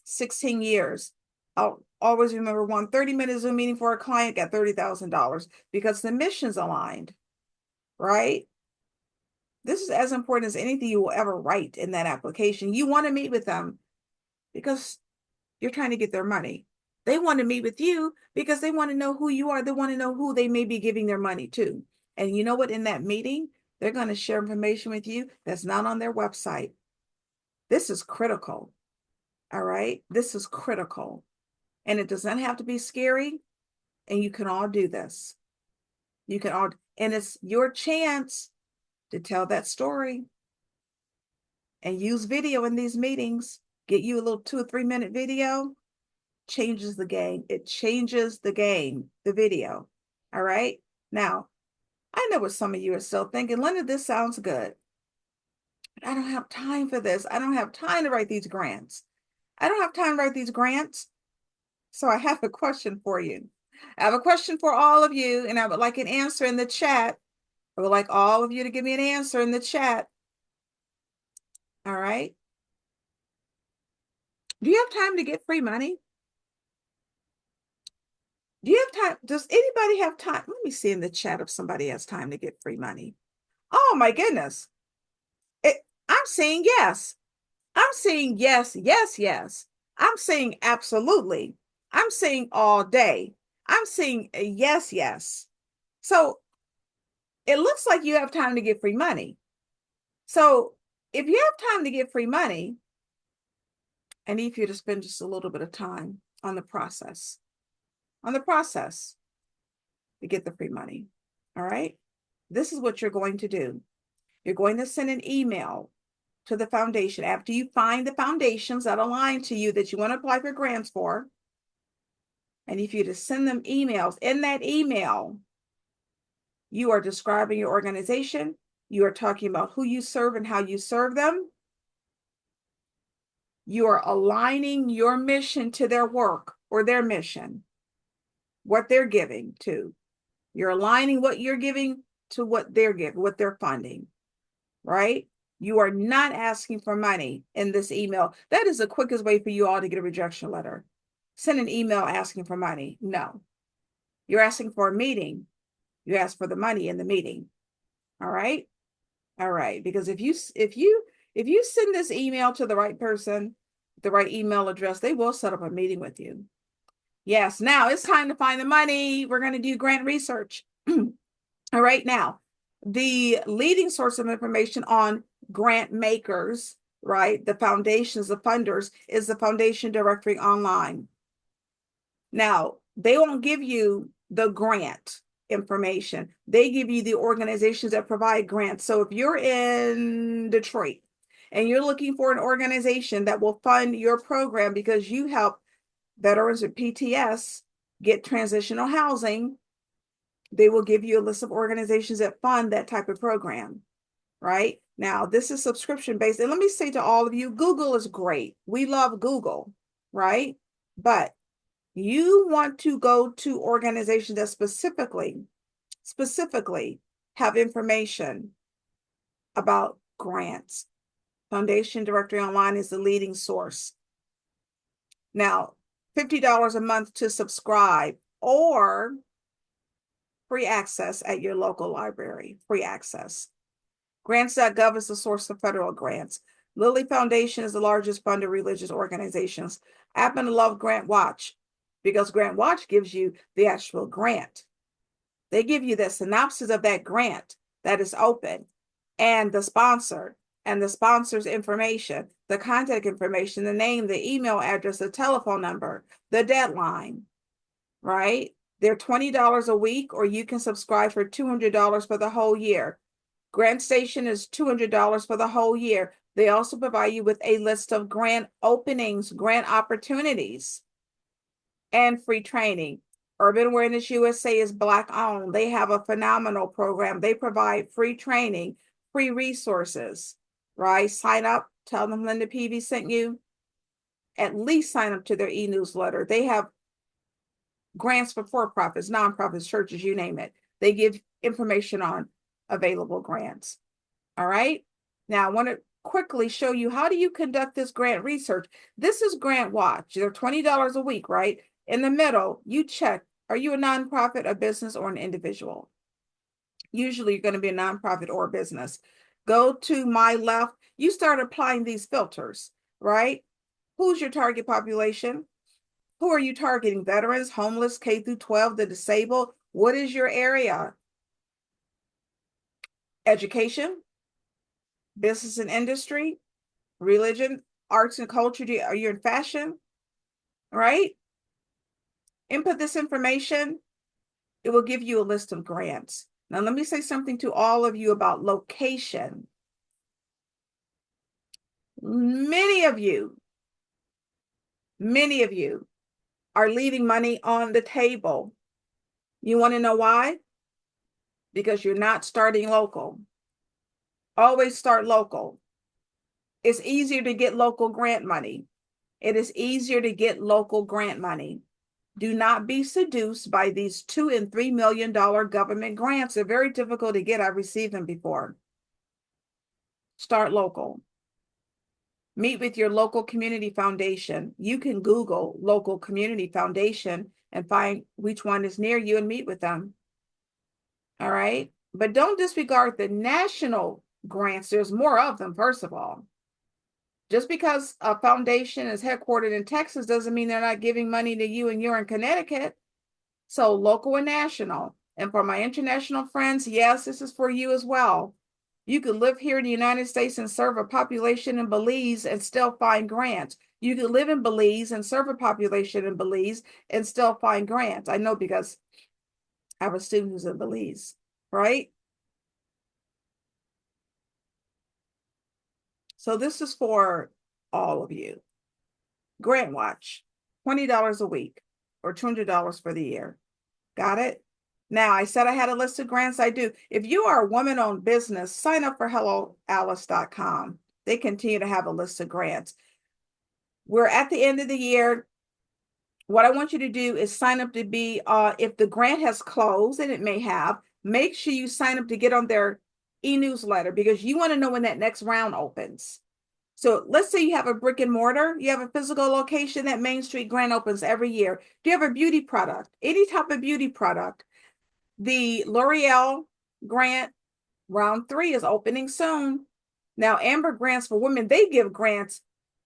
16 years. I'll always remember one 30-minute Zoom meeting for a client got $30,000 because the mission's aligned, right? This is as important as anything you will ever write in that application. You want to meet with them because you're trying to get their money. They want to meet with you because they want to know who you are. They want to know who they may be giving their money to. And you know what? In that meeting, they're going to share information with you that's not on their website. This is critical. All right. This is critical. And it does not have to be scary. And you can all do this. You can all, and it's your chance to tell that story and use video in these meetings. Get you a little 2 or 3 minute video, changes the game. It changes the game, the video. All right. Now, I know what some of you are still thinking, Linda, this sounds good. But I don't have time for this. I don't have time to write these grants. I don't have time to write these grants. So I have a question for you. I have a question for all of you, and I would like an answer in the chat. I would like all of you to give me an answer in the chat. All right. Do you have time to get free money? Do you have time? Does anybody have time? Let me see in the chat if somebody has time to get free money. Oh my goodness. I'm saying yes. I'm saying yes, yes, yes. I'm saying absolutely. I'm saying all day. I'm saying yes, yes. So it looks like you have time to get free money. So if you have time to get free money, I need you to spend just a little bit of time on the process to get the free money. All right. This is what you're going to do. You're going to send an email to the foundation after you find the foundations that align to you that you want to apply for grants for. And if you just send them emails, in that email, you are describing your organization. You are talking about who you serve and how you serve them. You are aligning your mission to their work or their mission, what they're giving to. You're aligning what you're giving to what they're giving, what they're funding, right? You are not asking for money in this email. That is the quickest way for you all to get a rejection letter. Send an email asking for money. No, you're asking for a meeting. You ask for the money in the meeting. All right. All right. Because if you send this email to the right person, the right email address, they will set up a meeting with you. Yes. Now it's time to find the money. We're going to do grant research. All right. Now, the leading source of information on grant makers, right? The foundations, the funders, is the foundation directory online. Now, they won't give you the grant information. They give you the organizations that provide grants. So if you're in Detroit and you're looking for an organization that will fund your program because you help veterans with PTS get transitional housing, they will give you a list of organizations that fund that type of program, right? Now, this is subscription based. And let me say to all of you, Google is great. We love Google, right? But you want to go to organizations that specifically have information about grants. Foundation Directory Online is the leading source. Now, $50 a month to subscribe or free access at your local library, free access. Grants.gov is the source of federal grants. Lilly Foundation is the largest funder of religious organizations. I happen to love Grant Watch because Grant Watch gives you the actual grant. They give you the synopsis of that grant that is open and the sponsor and the sponsor's information, the contact information, the name, the email address, the telephone number, the deadline, right? They're $20 a week, or you can subscribe for $200 for the whole year. GrantStation is $200 for the whole year. They also provide you with a list of grant openings, grant opportunities, and free training. Urban Awareness USA is Black owned. They have a phenomenal program. They provide free training, free resources, right? Sign up, tell them Linda Peavy sent you. At least sign up to their e-newsletter. They have grants for profits, nonprofits, churches, you name it. They give information on available grants. All right. Now I want to quickly show you, how do you conduct this grant research? This is Grant Watch. They're $20 a week, right? In the middle, you check, are you a nonprofit, a business, or an individual? Usually you're going to be a nonprofit or a business. Go to my left, you start applying these filters, right? Who's your target population? Who are you targeting? Veterans, homeless, K through 12, the disabled? What is your area? Education, business and industry, religion, arts and culture. Are you in fashion? Right? Input this information. It will give you a list of grants. Now, let me say something to all of you about location. Many of you are leaving money on the table. You want to know why? Because you're not starting local. Always start local. It's easier to get local grant money. It is easier to get local grant money. Do not be seduced by these $2 and $3 million government grants. They're very difficult to get. I've received them before. Start local. Meet with your local community foundation. You can Google local community foundation and find which one is near you and meet with them. All right. But don't disregard the national grants. There's more of them, first of all. Just because a foundation is headquartered in Texas doesn't mean they're not giving money to you and you're in Connecticut. So local and national. And for my international friends, yes, this is for you as well. You could live here in the United States and serve a population in Belize and still find grants. You could live in Belize and serve a population in Belize and still find grants. I know because I have a student who's in Belize, right? So this is for all of you. Grant Watch, $20 a week or $200 for the year. Got it? Now, I said I had a list of grants. I do. If you are a woman-owned business, sign up for HelloAlice.com. They continue to have a list of grants. We're at the end of the year. What I want you to do is sign up to be, if the grant has closed, and it may have, make sure you sign up to get on their e-newsletter, because you want to know when that next round opens. So let's say you have a brick and mortar, you have a physical location, that Main Street grant opens every year. Do you have a beauty product, any type of beauty product? The L'Oreal grant round 3 is opening soon. Now, Amber Grants for Women, they give grants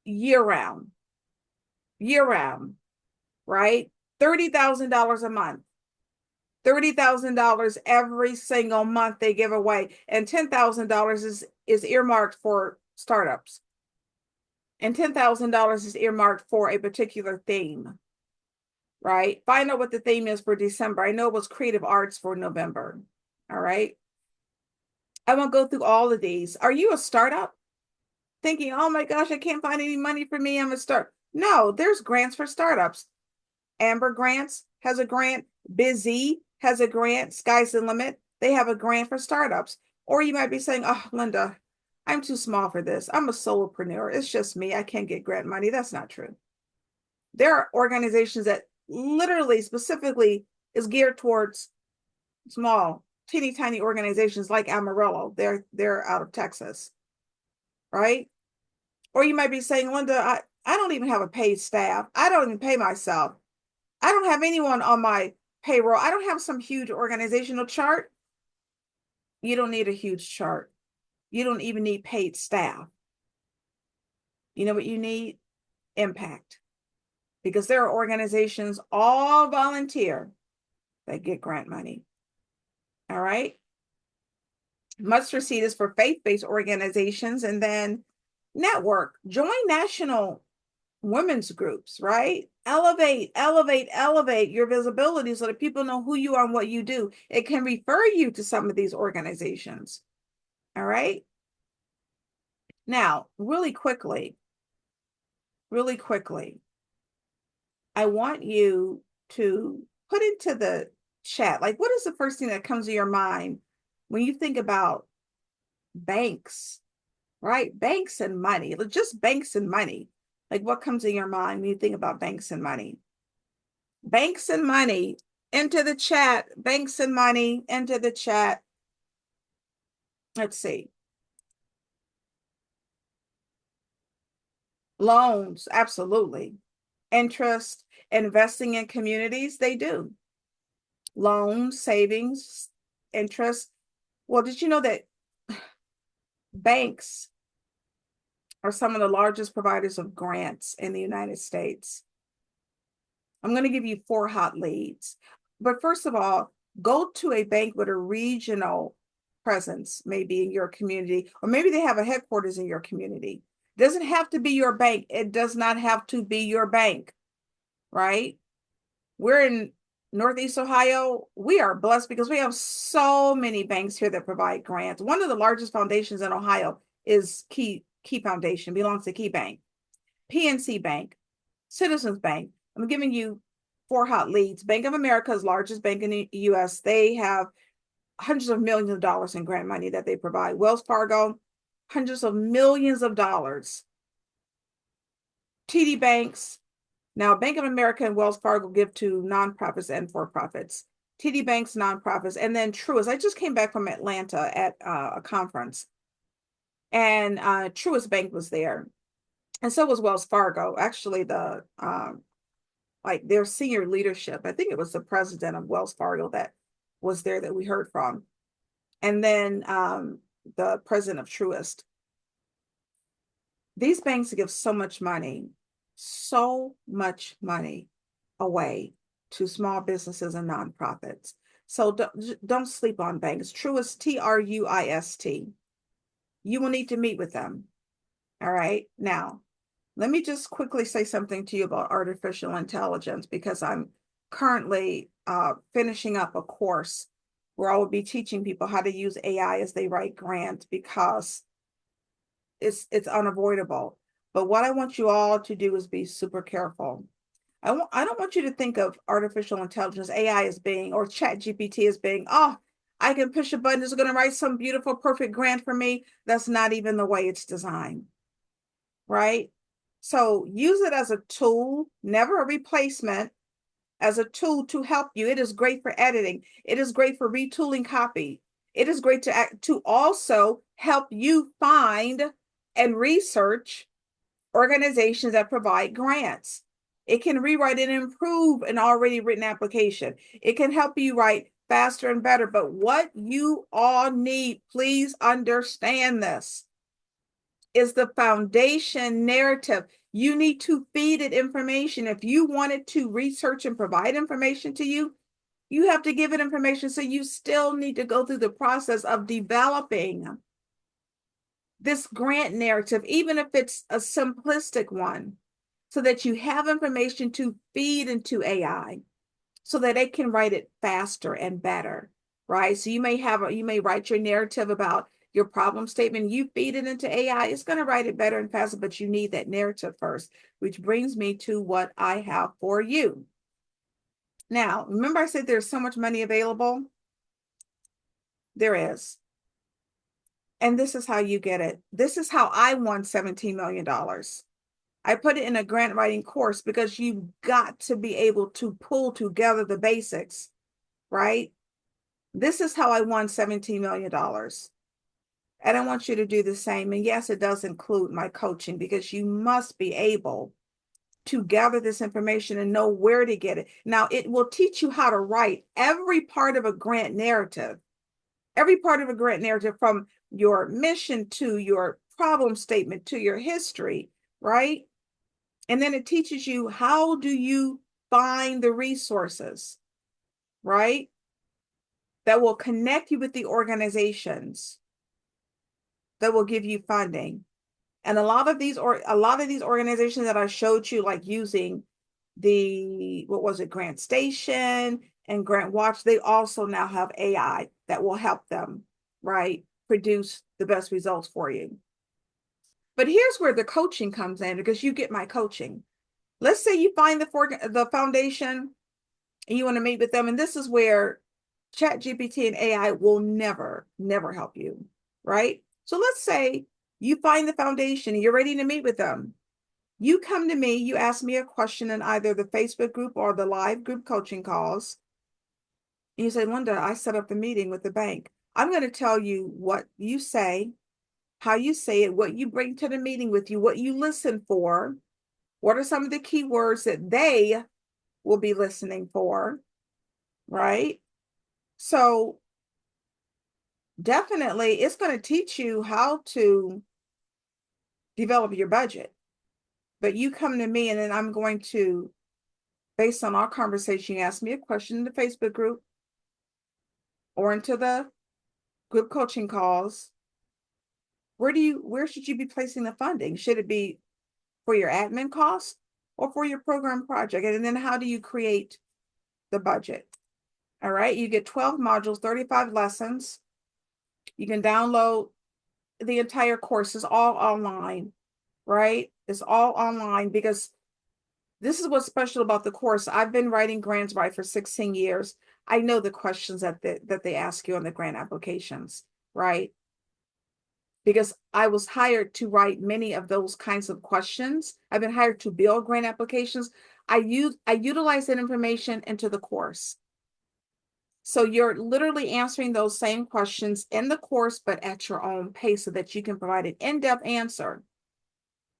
year round, right? $30,000 a month. $30,000 every single month they give away, and $10,000 is earmarked for startups, and $10,000 is earmarked for a particular theme, right? Find out what the theme is for December. I know it was creative arts for November. All right. I won't go through all of these. Are you a startup thinking, oh my gosh, I can't find any money for me, I'm a start? No, there's grants for startups. Amber Grants has a grant. Busy has a grant. Sky's the limit. They have a grant for startups. Or you might be saying, oh, Linda, I'm too small for this. I'm a solopreneur. It's just me. I can't get grant money. That's not true. There are organizations that literally specifically is geared towards small, teeny tiny organizations like Amarillo. They're out of Texas, right? Or you might be saying, Linda, I don't even have a paid staff. I don't even pay myself. I don't have anyone on my payroll. I don't have some huge organizational chart. You don't need a huge chart. You don't even need paid staff. You know what you need? Impact. Because there are organizations, all volunteer, that get grant money. All right. Must seed is for faith-based organizations, and then network. Join national women's groups, right? Elevate your visibility so that people know who you are and what you do. It can refer you to some of these organizations. All right. Now, really quickly, I want you to put into the chat, like, what is the first thing that comes to your mind when you think about banks, right? Banks and money, just banks and money. Like, what comes in your mind when you think about banks and money? Banks and money, into the chat. Banks and money, into the chat. Let's see. Loans, absolutely. Interest, investing in communities, they do. Loans, savings, interest. Well, did you know that banks are some of the largest providers of grants in the United States? I'm going to give you 4 hot leads. But first of all, go to a bank with a regional presence, maybe in your community, or maybe they have a headquarters in your community. It doesn't have to be your bank. It does not have to be your bank, right? We're in Northeast Ohio. We are blessed because we have so many banks here that provide grants. One of the largest foundations in Ohio is Key Foundation, belongs to Key Bank, PNC Bank, Citizens Bank. I'm giving you 4 hot leads. Bank of America's largest bank in the US. They have hundreds of millions of dollars in grant money that they provide. Wells Fargo, hundreds of millions of dollars. TD Banks. Now, Bank of America and Wells Fargo give to nonprofits and for-profits. TD Banks, nonprofits, and then Truist. I just came back from Atlanta at a conference, and Truist Bank was there, and so was Wells Fargo. Actually, like their senior leadership, I think it was the president of Wells Fargo that was there that we heard from, and then the president of Truist. These banks give so much money away to small businesses and nonprofits. So don't sleep on banks. Truist, Truist. You will need to meet with them. All right. Now, let me just quickly say something to you about artificial intelligence, because I'm currently finishing up a course where I will be teaching people how to use AI as they write grants, because it's unavoidable. But what I want you all to do is be super careful. I don't want you to think of artificial intelligence, AI, as being, or chat GPT as being, oh, I can push a button, it's going to write some beautiful, perfect grant for me. That's not even the way it's designed, right? So use it as a tool, never a replacement, as a tool to help you. It is great for editing. It is great for retooling copy. It is great to also help you find and research organizations that provide grants. It can rewrite and improve an already written application. It can help you write faster and better. But what you all need, please understand this, is the foundation narrative. You need to feed it information. If you want it to research and provide information to you, you have to give it information. So you still need to go through the process of developing this grant narrative, even if it's a simplistic one, so that you have information to feed into AI so that it can write it faster and better, right? So you may write your narrative about your problem statement, you feed it into AI, it's going to write it better and faster, but you need that narrative first, which brings me to what I have for you. Now, remember I said there's so much money available? There is. And this is how you get it. This is how I won $17 million. I put it in a grant writing course because you've got to be able to pull together the basics, right? This is how I won $17 million. And I want you to do the same. And yes, it does include my coaching because you must be able to gather this information and know where to get it. Now, it will teach you how to write every part of a grant narrative, from your mission to your problem statement to your history, right? And then it teaches you how do you find the resources, right? That will connect you with the organizations that will give you funding. And a lot of these organizations that I showed you, like using Grant Station and Grant Watch, they also now have AI that will help them, right, produce the best results for you. But here's where the coaching comes in, because you get my coaching. Let's say you find the foundation and you want to meet with them, and this is where ChatGPT and AI will never help you, right? So let's say you find the foundation and you're ready to meet with them. You come to me, you ask me a question in either the Facebook group or the live group coaching calls. And you say, Linda, I set up the meeting with the bank. I'm going to tell you what you say, how you say it, what you bring to the meeting with you, what you listen for, what are some of the key words that they will be listening for, right? So definitely it's going to teach you how to develop your budget. But you come to me and then I'm going to, based on our conversation, you ask me a question in the Facebook group or into the group coaching calls. Where should you be placing the funding? Should it be for your admin costs or for your program project? And then how do you create the budget? All right, you get 12 modules, 35 lessons. You can download the entire course. It's all online, right? It's all online because this is what's special about the course. I've been writing grants for 16 years. I know the questions that they ask you on the grant applications, right? Because I was hired to write many of those kinds of questions. I've been hired to build grant applications. I utilize that information into the course. So you're literally answering those same questions in the course, but at your own pace so that you can provide an in-depth answer.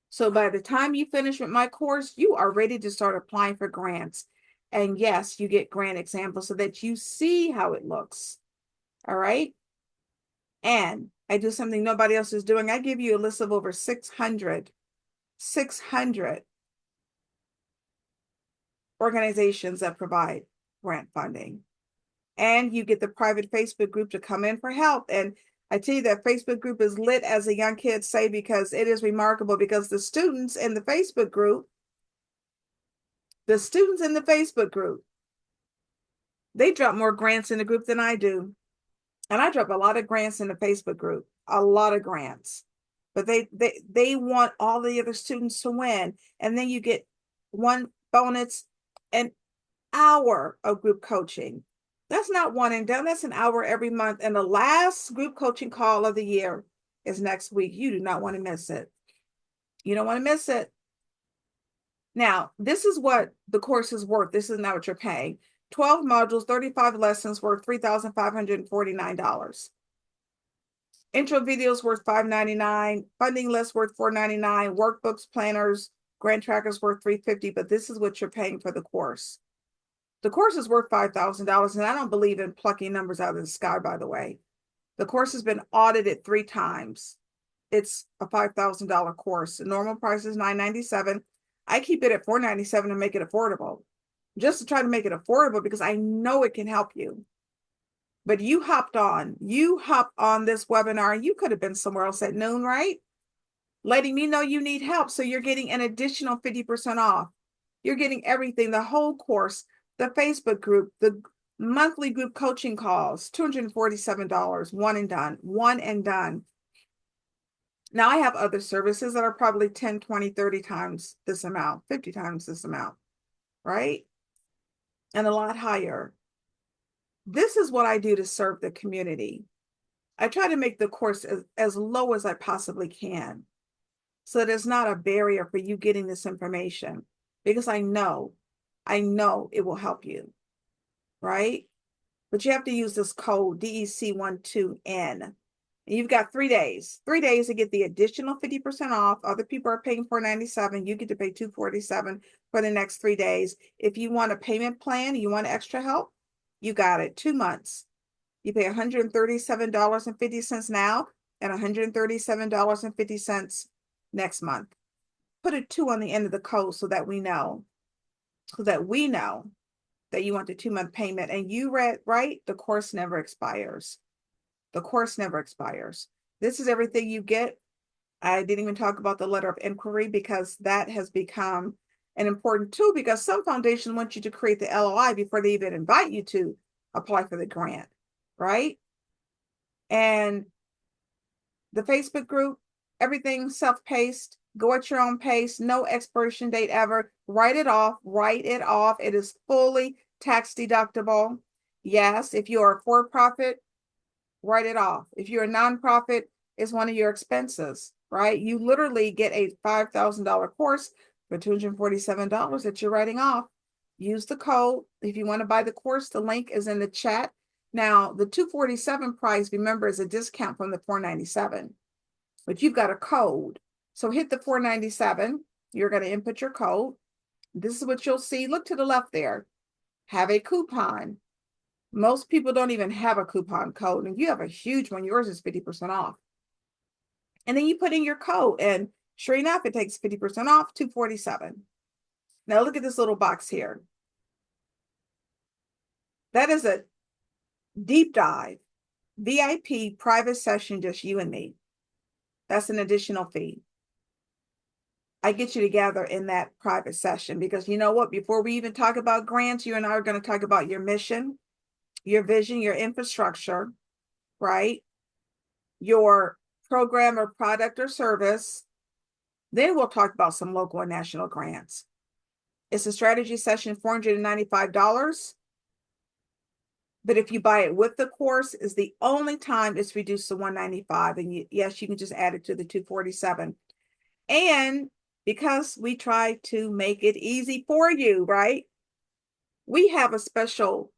So by the time you finish with my course, you are ready to start applying for grants. And yes, you get grant examples so that you see how it looks. All right. And I do something nobody else is doing. I give you a list of over 600 organizations that provide grant funding. And you get the private Facebook group to come in for help. And I tell you, that Facebook group is lit, as the young kids say, because it is remarkable, because the students in the Facebook group, they drop more grants in the group than I do. And I drop a lot of grants in the Facebook group, a lot of grants. But they want all the other students to win. And then you get one bonus, an hour of group coaching. That's not one and done. That's an hour every month. And the last group coaching call of the year is next week. You do not want to miss it. You don't want to miss it. Now, this is what the course is worth. This is not what you're paying. 12 modules, 35 lessons worth $3,549. Intro videos worth $599, funding list worth $499, workbooks, planners, grant trackers worth $350, but this is what you're paying for the course. The course is worth $5,000, and I don't believe in plucking numbers out of the sky, by the way. The course has been audited 3 times. It's a $5,000 course. The normal price is $997. I keep it at $497 to make it affordable, just to try to make it affordable because I know it can help you. But you hopped on this webinar, and you could have been somewhere else at noon, right? Letting me know you need help. So you're getting an additional 50% off. You're getting everything, the whole course, the Facebook group, the monthly group coaching calls, $247, one and done. Now I have other services that are probably 10, 20, 30 times this amount, 50 times this amount, right? And a lot higher. This is what I do to serve the community. I try to make the course as low as I possibly can, so there's not a barrier for you getting this information, because I know it will help you, right? But you have to use this code DEC12N. You've got 3 days. 3 days to get the additional 50% off. Other people are paying $497. You get to pay $247 for the next 3 days. If you want a payment plan, you want extra help, you got it. 2 months. You pay $137.50 now and $137.50 next month. Put a 2 on the end of the code so that we know that you want the 2-month payment. And you read right, the course never expires. The course never expires. This is everything you get. I didn't even talk about the letter of inquiry, because that has become an important tool, because some foundations want you to create the LOI before they even invite you to apply for the grant, right? And the Facebook group, everything self-paced, go at your own pace, no expiration date ever. Write it off. It is fully tax deductible. Yes, if you are a for-profit, write it off. If you're a nonprofit, it's one of your expenses, right? You literally get a $5,000 course for $247 that you're writing off. Use the code. If you want to buy the course, the link is in the chat. Now, the $247 price, remember, is a discount from the $497, but you've got a code. So hit the $497. You're going to input your code. This is what you'll see. Look to the left there. Have a coupon. Most people don't even have a coupon code, and you have a huge one. Yours is 50% off. And then you put in your code, and sure enough, it takes 50% off, $247. Now look at this little box here. That is a deep dive, VIP private session, just you and me. That's an additional fee. I get you together in that private session, because you know what? Before we even talk about grants, you and I are going to talk about your mission, your vision, your infrastructure, right? Your program or product or service. Then we'll talk about some local and national grants. It's a strategy session, $495. But if you buy it with the course, is the only time it's reduced to $195. And yes, you can just add it to the $247. And because we try to make it easy for you, right? We have a special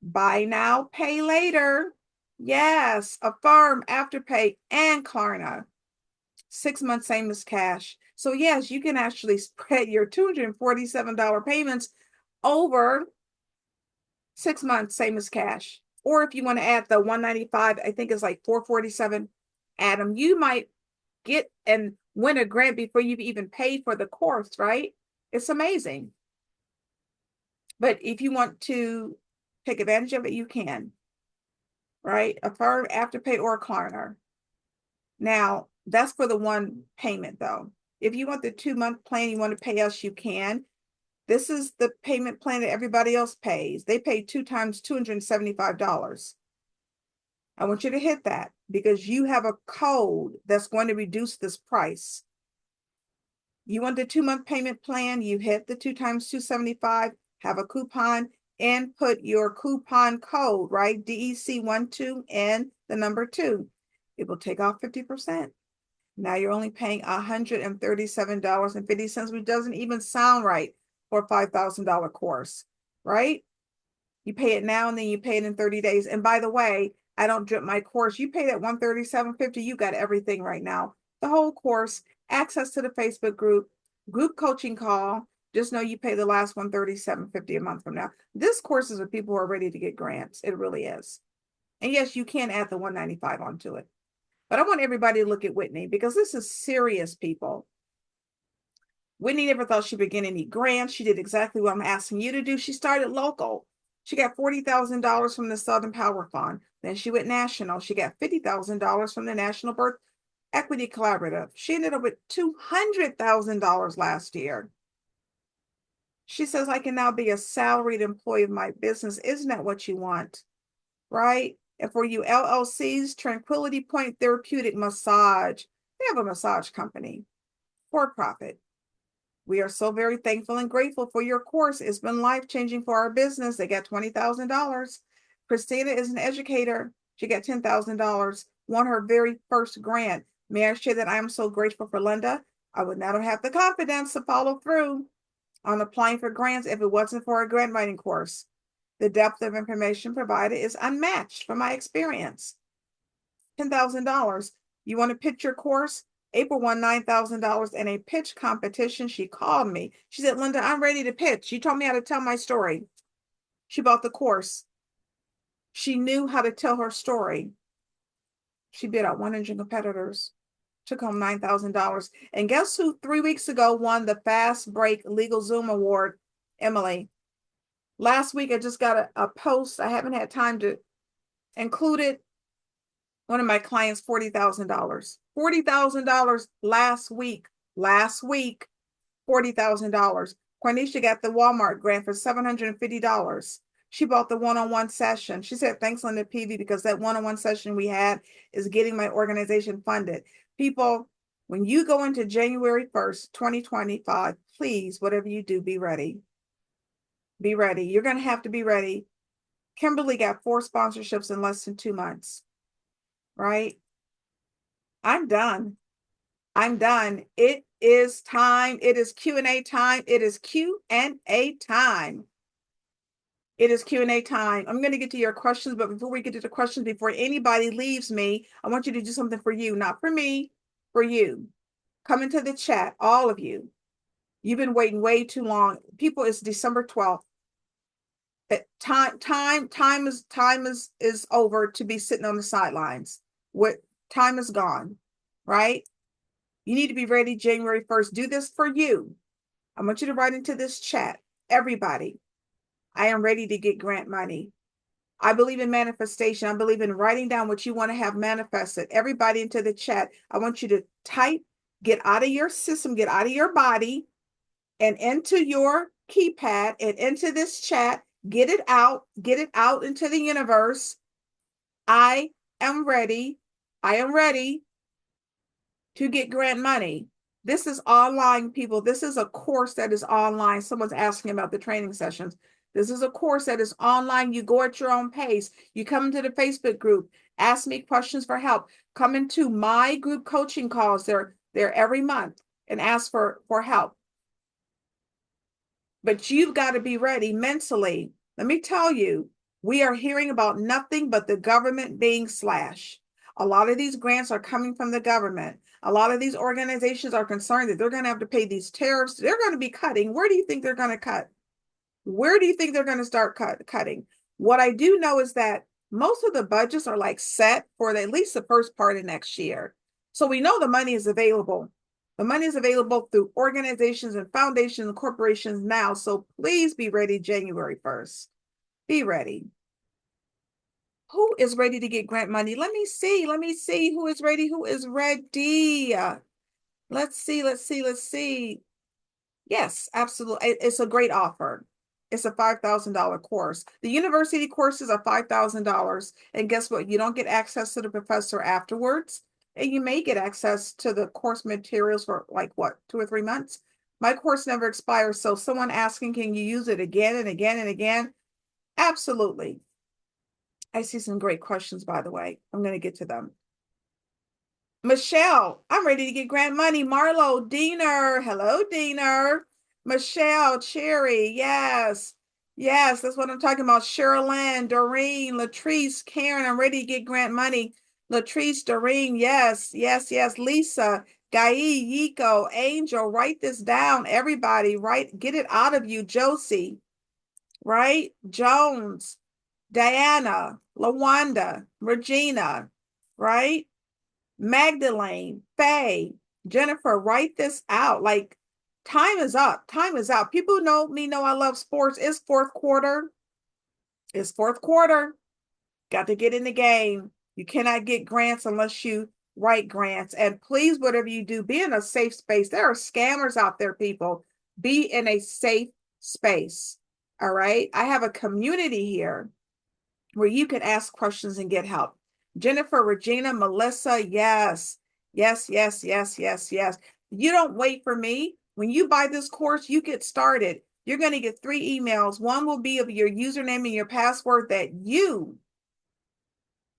buy now, pay later. Yes, Affirm, Afterpay, and Klarna. 6 months, same as cash. So yes, you can actually spread your $247 payments over 6 months, same as cash. Or if you want to add the $195, I think it's like $447, add them. You might get and win a grant before you've even paid for the course, right? It's amazing. But if you want to take advantage of it, you can, right? Affirm, Afterpay, or Klarna. Now, that's for the one payment, though. If you want the 2-month plan, you want to pay us, you can. This is the payment plan that everybody else pays. They pay 2 times $275. I want you to hit that, because you have a code that's going to reduce this price. You want the 2-month payment plan, you hit the 2 times $275, have a coupon, and put your coupon code, right? DEC12N, the number 2. It will take off 50%. Now you're only paying $137.50, which doesn't even sound right for a $5,000 course, right? You pay it now and then you pay it in 30 days. And by the way, I don't drip my course. You pay that $137.50, you got everything right now. The whole course, access to the Facebook group coaching call. Just know you pay the last $137.50 a month from now. This course is for people who are ready to get grants. It really is. And yes, you can add the $195 onto it. But I want everybody to look at Whitney because this is serious, people. Whitney never thought she would get any grants. She did exactly what I'm asking you to do. She started local. She got $40,000 from the Southern Power Fund. Then she went national. She got $50,000 from the National Birth Equity Collaborative. She ended up with $200,000 last year. She says, I can now be a salaried employee of my business. Isn't that what you want? Right? And for you LLCs, Tranquility Point Therapeutic Massage, they have a massage company for profit. We are so very thankful and grateful for your course. It's been life-changing for our business. They got $20,000. Christina is an educator. She got $10,000, won her very first grant. May I share that I am so grateful for Linda? I would not have had the confidence to follow through on applying for grants if it wasn't for a grant writing course. The depth of information provided is unmatched from my experience. $10,000. You want to pitch your course? April won $9,000 in a pitch competition. She called me. She said, Linda, I'm ready to pitch. She told me how to tell my story. She bought the course. She knew how to tell her story. She beat out 100 competitors, took home $9,000. And guess who 3 weeks ago won the Fast Break Legal Zoom Award? Emily. Last week, I just got a post. I haven't had time to include it. One of my clients, $40,000. $40,000 last week. $40,000. Cornisha got the Walmart grant for $750. She bought the one-on-one session. She said, thanks, Linda PV, because that one-on-one session we had is getting my organization funded. People, when you go into January 1st, 2025, please, whatever you do, be ready. Be ready. You're going to have to be ready. Kimberly got 4 sponsorships in less than 2 months, right? I'm done. It is time. It is Q&A time. It is Q&A time. It is Q&A time. I'm going to get to your questions, but before we get to the questions, before anybody leaves me, I want you to do something for you, not for me, for you. Come into the chat, all of you. You've been waiting way too long. People, it's December 12th. Time is over to be sitting on the sidelines. What time is gone, right? You need to be ready January 1st. Do this for you. I want you to write into this chat. Everybody, I am ready to get grant money. I believe in manifestation. I believe in writing down what you want to have manifested. Everybody into the chat. I want you to type, get out of your system, get out of your body and into your keypad and into this chat. Get it out into the universe. I am ready. I am ready to get grant money. This is online, people. This is a course that is online. Someone's asking about the training sessions. This is a course that is online. You go at your own pace. You come into the Facebook group, ask me questions for help. Come into my group coaching calls. They're every month and ask for help. But you've got to be ready mentally. Let me tell you, we are hearing about nothing but the government being slashed. A lot of these grants are coming from the government. A lot of these organizations are concerned that they're going to have to pay these tariffs. They're going to be cutting. Where do you think they're going to cut? Where do you think they're going to start cutting? What I do know is that most of the budgets are like set for at least the first part of next year. So we know the money is available. The money is available through organizations and foundations and corporations now. So please be ready January 1st. Be ready. Who is ready to get grant money? Let me see who is ready. Who is ready? Let's see. Yes, absolutely. It's a great offer. It's a $5,000 course. The university courses are $5,000. And guess what? You don't get access to the professor afterwards. And you may get access to the course materials for like what, 2 or 3 months? My course never expires. So someone asking, can you use it again and again and again? Absolutely. I see some great questions, by the way. I'm going to get to them. Michelle, I'm ready to get grant money. Marlo, Diener. Hello, Diener. Michelle, Cherry. Yes. Yes, that's what I'm talking about. Sherilyn, Doreen, Latrice, Karen, I'm ready to get grant money. Latrice, Doreen, yes, yes, yes. Lisa, Gai, Yiko, Angel, write this down. Everybody, get it out of you. Josie, right? Jones, Diana, Lawanda, Regina, right? Magdalene, Faye, Jennifer, write this out. Like, time is up. Time is out. People know me, know I love sports. It's fourth quarter. It's fourth quarter. Got to get in the game. You cannot get grants unless you write grants. And please, whatever you do, be in a safe space. There are scammers out there, people. Be in a safe space. All right. I have a community here where you can ask questions and get help. Jennifer, Regina, Melissa, yes, yes, yes, yes, yes, yes. You don't wait for me. When you buy this course, you get started. You're going to get 3 emails. One will be of your username and your password that you,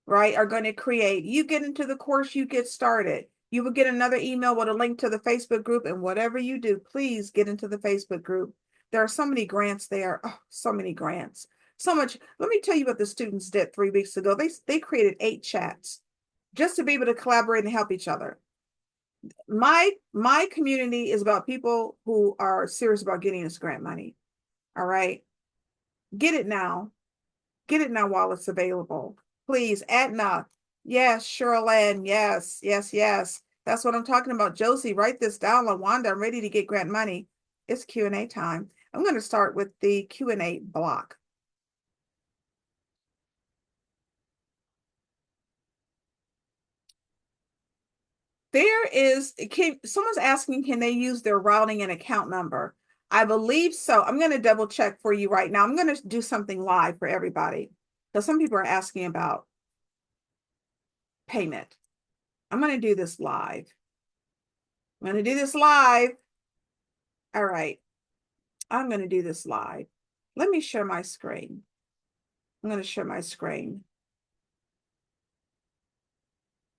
right, are going to create. You get into the course, you get started. You will get another email with a link to the Facebook group, and whatever you do, please get into the Facebook group. There are so many grants there. Oh, so many grants. So much. Let me tell you what the students did 3 weeks ago. They created 8 chats just to be able to collaborate and help each other. My community is about people who are serious about getting this grant money. All right. Get it now. Get it now while it's available. Please, Edna. Yes, Sherilyn. Yes, yes, yes. That's what I'm talking about. Josie, write this down. LaWanda, I'm ready to get grant money. It's Q&A time. I'm going to start with the Q&A block. Someone's asking, can they use their routing and account number? I believe so. I'm going to double check for you right now. I'm going to do something live for everybody. So some people are asking about payment. I'm going to do this live. I'm going to do this live. All right. I'm going to do this live. Let me share my screen. I'm going to share my screen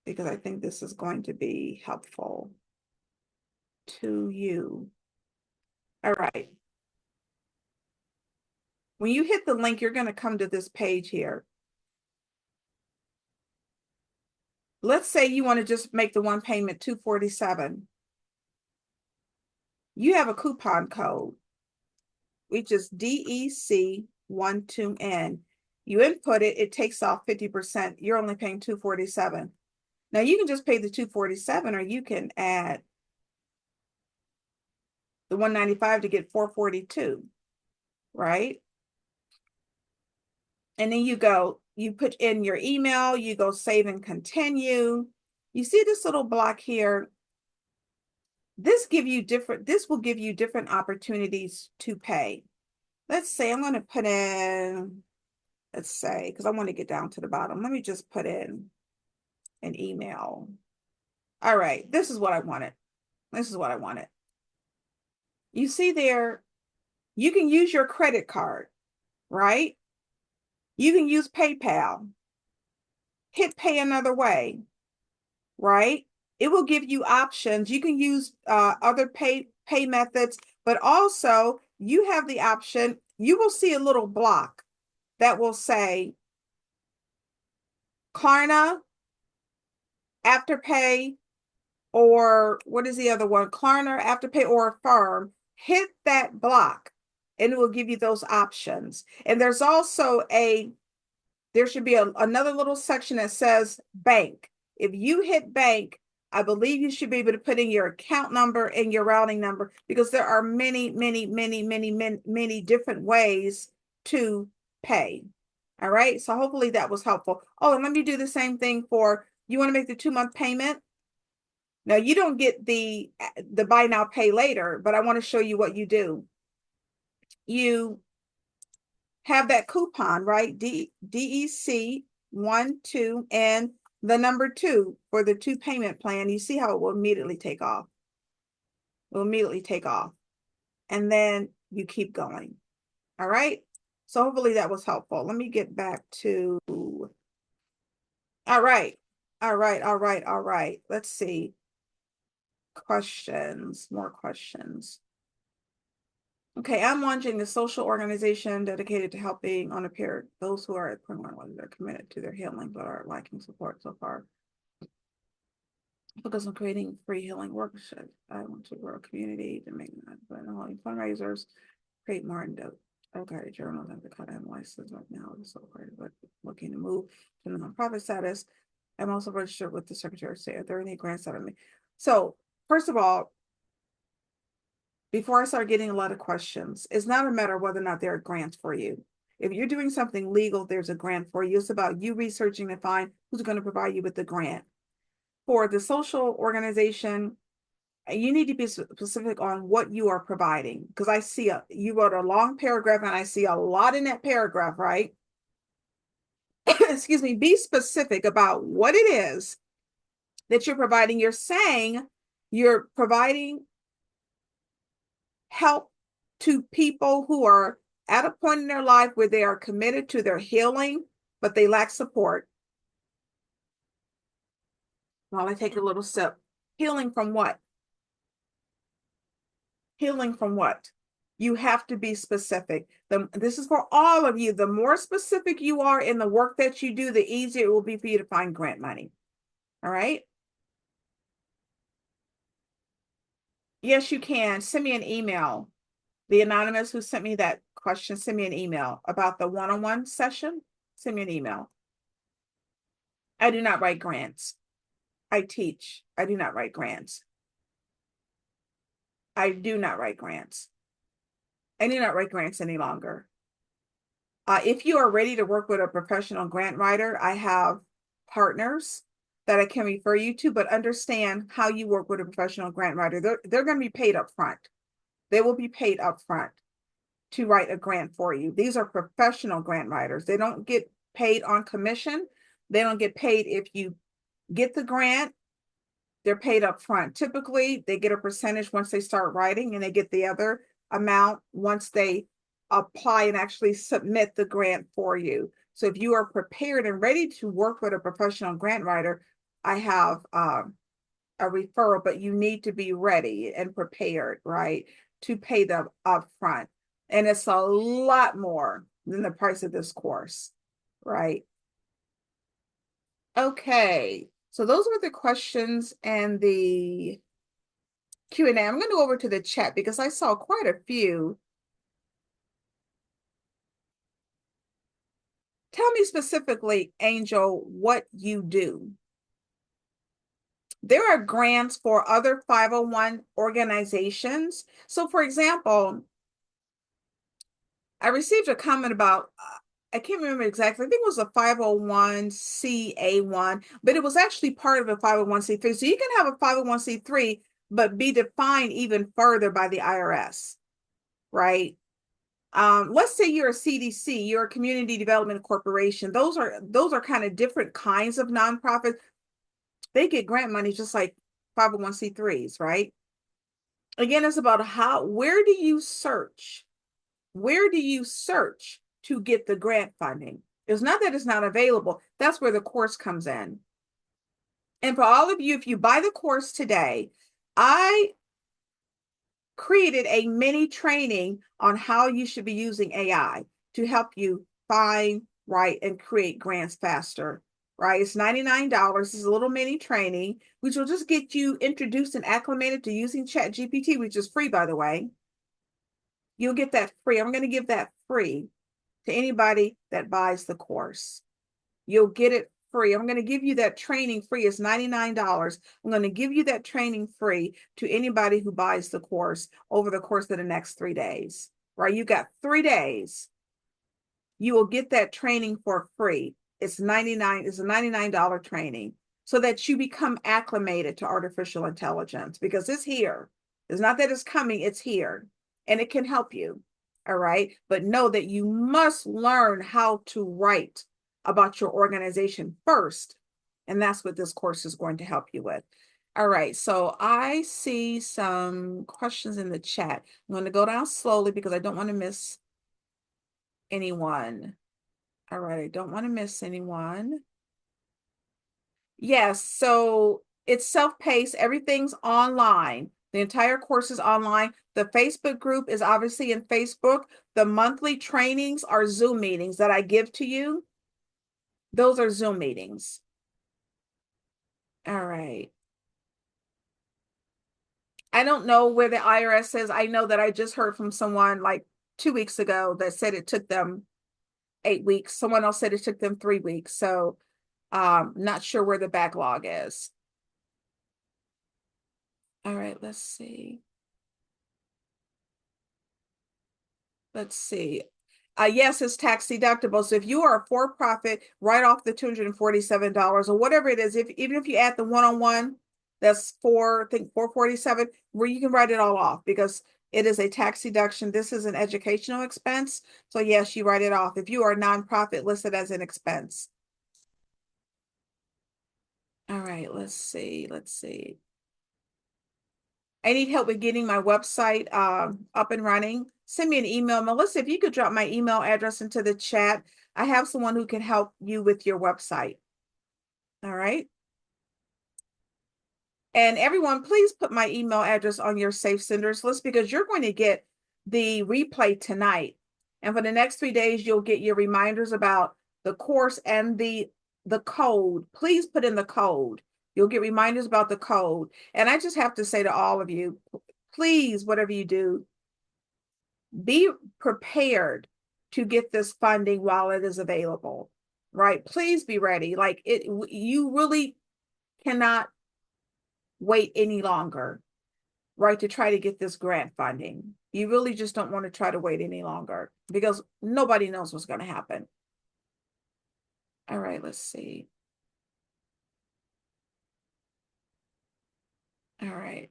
because I think this is going to be helpful to you. All right. When you hit the link, you're going to come to this page here. Let's say you want to just make the one payment, $247. You have a coupon code, which is DEC12N. You input it, it takes off 50%. You're only paying $247. Now you can just pay the $247, or you can add the $195 to get $442, right? And then you put in your email, you go save and continue. You see this little block here? This will give you different opportunities to pay. Let's say I'm going to put in, let's say, because I want to get down to the bottom. Let me just put in an email. All right, this is what I wanted. This is what I wanted. You see there, you can use your credit card, right? You can use PayPal. Hit pay another way, right? It will give you options. You can use other pay methods, but also you have the option. You will see a little block that will say Klarna, Afterpay, or what is the other one? Klarna, Afterpay, or Affirm. Hit that block and it will give you those options. And there's also there should be another little section that says bank. If you hit bank, I believe you should be able to put in your account number and your routing number, because there are many, many, many, many, many, many different ways to pay. All right. So hopefully that was helpful. Oh, and let me do the same thing for, you want to make the 2-month payment? Now you don't get the buy now, pay later, but I want to show you what you do. You have that coupon, right? DEC 12 and the number 2 for the 2 payment plan. You see how it will immediately take off. It will immediately take off. And then you keep going. All right. So hopefully that was helpful. Let me get back to, all right. All right, all right, all right. Let's see. Questions, more questions. Okay, I'm launching a social organization dedicated to helping unappeared those who are at criminal whether they're committed to their healing but are lacking support so far. Focus on creating free healing workshops. I want to grow a community to make holding fundraisers, create more in depth. Okay, journals have the cut and license right now. So hard, but looking to move to the nonprofit status. I'm also registered with the Secretary of State. Are there any grants out of me? So first of all, before I start getting a lot of questions, it's not a matter of whether or not there are grants for you. If you're doing something legal, there's a grant for you. It's about you researching to find who's going to provide you with the grant. For the social organization, you need to be specific on what you are providing. Because I see you wrote a long paragraph and I see a lot in that paragraph, right? Excuse me, be specific about what it is that you're providing. You're saying you're providing help to people who are at a point in their life where they are committed to their healing, but they lack support. While I take a little sip. Healing from what? Healing from what? You have to be specific. This is for all of you. The more specific you are in the work that you do, the easier it will be for you to find grant money. All right? Yes, you can. Send me an email. The anonymous who sent me that question, send me an email about the one-on-one session. Send me an email. I do not write grants. I teach. I do not write grants. I do not write grants. I do not write grants any longer. If you are ready to work with a professional grant writer, I have partners that I can refer you to, but understand how you work with a professional grant writer. They're going to be paid up front. They will be paid up front to write a grant for you. These are professional grant writers. They don't get paid on commission. They don't get paid if you get the grant. They're paid up front. Typically, they get a percentage once they start writing, and they get the other amount once they apply and actually submit the grant for you. So if you are prepared and ready to work with a professional grant writer, I have a referral, but you need to be ready and prepared, right, to pay them up front. And it's a lot more than the price of this course, right? Okay, so those were the questions and the Q&A. I'm going to go over to the chat because I saw quite a few. Tell me specifically, Angel, what you do. There are grants for other 501 organizations. So, for example, I received a comment about, I can't remember exactly, I think it was a 501c(a)(1), but it was actually part of a 501c3. So you can have a 501c3, but be defined even further by the IRS, right? Let's say you're a CDC, you're a community development corporation. Those are kind of different kinds of nonprofits. They get grant money just like 501c3s, right? Again, it's about where do you search? Where do you search to get the grant funding? It's not that it's not available. That's where the course comes in. And for all of you, if you buy the course today, I created a mini training on how you should be using AI to help you find, write, and create grants faster, right? It's $99. It's a little mini training, which will just get you introduced and acclimated to using ChatGPT, which is free, by the way. You'll get that free. I'm going to give that free to anybody that buys the course. You'll get it free. I'm going to give you that training free. It's $99. I'm going to give you that training free to anybody who buys the course over the course of the next 3 days, right? You got 3 days. You will get that training for free. It's a $99 training so that you become acclimated to artificial intelligence because it's here. It's not that it's coming, it's here, and it can help you. All right. But know that you must learn how to write about your organization first. And that's what this course is going to help you with. All right. So I see some questions in the chat. I'm going to go down slowly because I don't want to miss anyone. All right. I don't want to miss anyone. Yes, so it's self-paced, everything's online. The entire course is online. The Facebook group is obviously in Facebook. The monthly trainings are Zoom meetings that I give to you. Those are Zoom meetings. All right. I don't know where the IRS is. I know that I just heard from someone like 2 weeks ago that said it took them 8 weeks. Someone else said it took them 3 weeks. So not sure where the backlog is. All right, let's see. Let's see. Yes, it's tax deductible. So if you are a for-profit, write off the $247 or whatever it is. If even if you add the one-on-one, that's I think 447, where you can write it all off because it is a tax deduction. This is an educational expense. So yes, you write it off. If you are a nonprofit listed as an expense. All right, let's see. Let's see. I need help with getting my website up and running. Send me an email. Melissa, if you could drop my email address into the chat, I have someone who can help you with your website. All right. And everyone, please put my email address on your safe senders list because you're going to get the replay tonight. And for the next 3 days, you'll get your reminders about the course and the code. Please put in the code. You'll get reminders about the code. And I just have to say to all of you, please, whatever you do, be prepared to get this funding while it is available, right? Please be ready. Like you really cannot wait any longer, right, to try to get this grant funding. You really just don't want to try to wait any longer because nobody knows what's going to happen. All right, let's see. All right.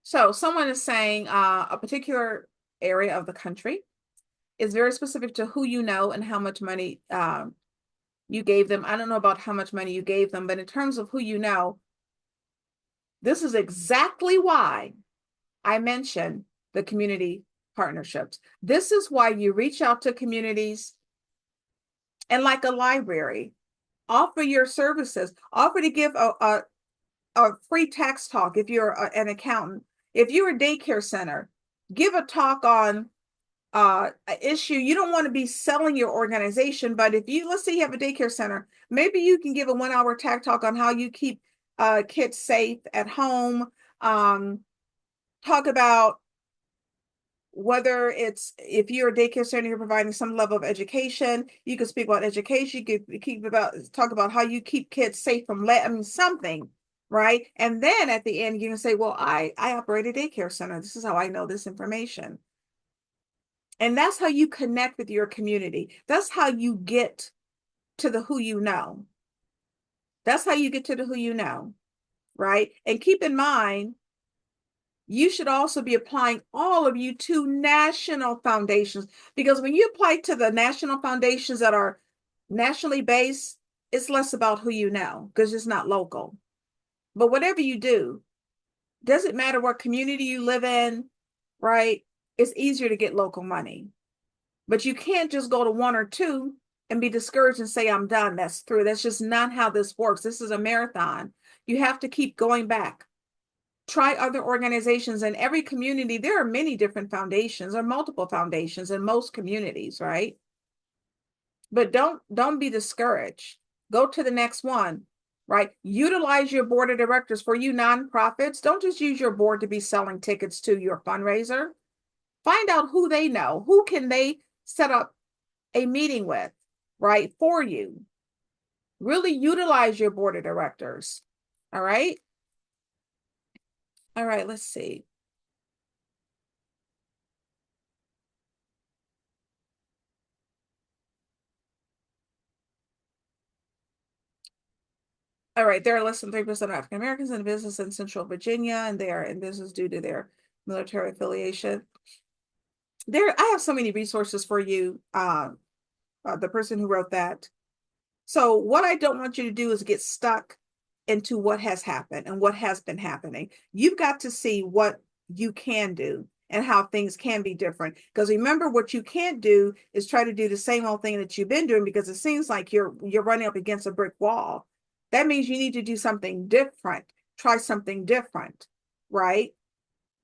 So someone is saying a particular area of the country is very specific to who you know and how much money you gave them. I don't know about how much money you gave them, but in terms of who you know, this is exactly why I mentioned the community partnerships. This is why you reach out to communities and, like a library, offer your services, offer to give a free tax talk if you're an accountant. If you're a daycare center, give a talk on issue. You don't want to be selling your organization, but if you, let's say you have a daycare center, maybe you can give a 1 hour tech talk on how you keep kids safe at home. Talk about whether it's, if you're a daycare center, you're providing some level of education. You can speak about education. You could talk about how you keep kids safe from something, right? And then at the end, you can say, well, I operate a daycare center. This is how I know this information. And that's how you connect with your community. That's how you get to the who you know. That's how you get to the who you know, right? And keep in mind, you should also be applying all of you to national foundations, because when you apply to the national foundations that are nationally based, it's less about who you know because it's not local. But whatever you do, doesn't matter what community you live in, right? It's easier to get local money. But you can't just go to one or two and be discouraged and say, I'm done. That's through. That's just not how this works. This is a marathon. You have to keep going back. Try other organizations. In every community, there are many different foundations or multiple foundations in most communities, right? But don't be discouraged. Go to the next one, right? Utilize your board of directors. For you nonprofits, don't just use your board to be selling tickets to your fundraiser. Find out who they know. Who can they set up a meeting with, right, for you? Really utilize your board of directors. All right. All right, let's see. All right, there are less than 3% of African Americans in business in Central Virginia, and they are in business due to their military affiliation. I have so many resources for you. The person who wrote that. So what I don't want you to do is get stuck into what has happened and what has been happening. You've got to see what you can do and how things can be different. Because remember, what you can't do is try to do the same old thing that you've been doing, because it seems like you're running up against a brick wall. That means you need to do something different, try something different, right?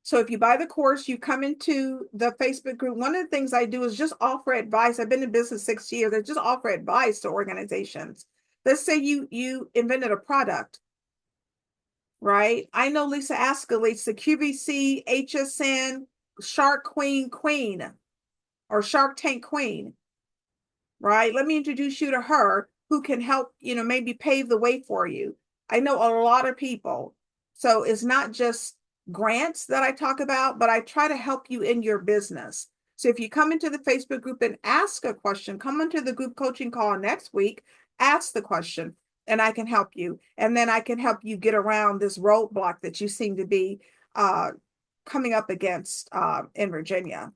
So if you buy the course, you come into the Facebook group. One of the things I do is just offer advice. I've been in business 6 years. I just offer advice to organizations. Let's say you invented a product, right? I know Lisa Ascolate's the QVC, HSN, Shark Queen, or Shark Tank Queen, right? Let me introduce you to her, who can help, maybe pave the way for you. I know a lot of people. So it's not just grants that I talk about, but I try to help you in your business. So if you come into the Facebook group and ask a question, come into the group coaching call next week, ask the question, and I can help you. And then I can help you get around this roadblock that you seem to be coming up against in Virginia.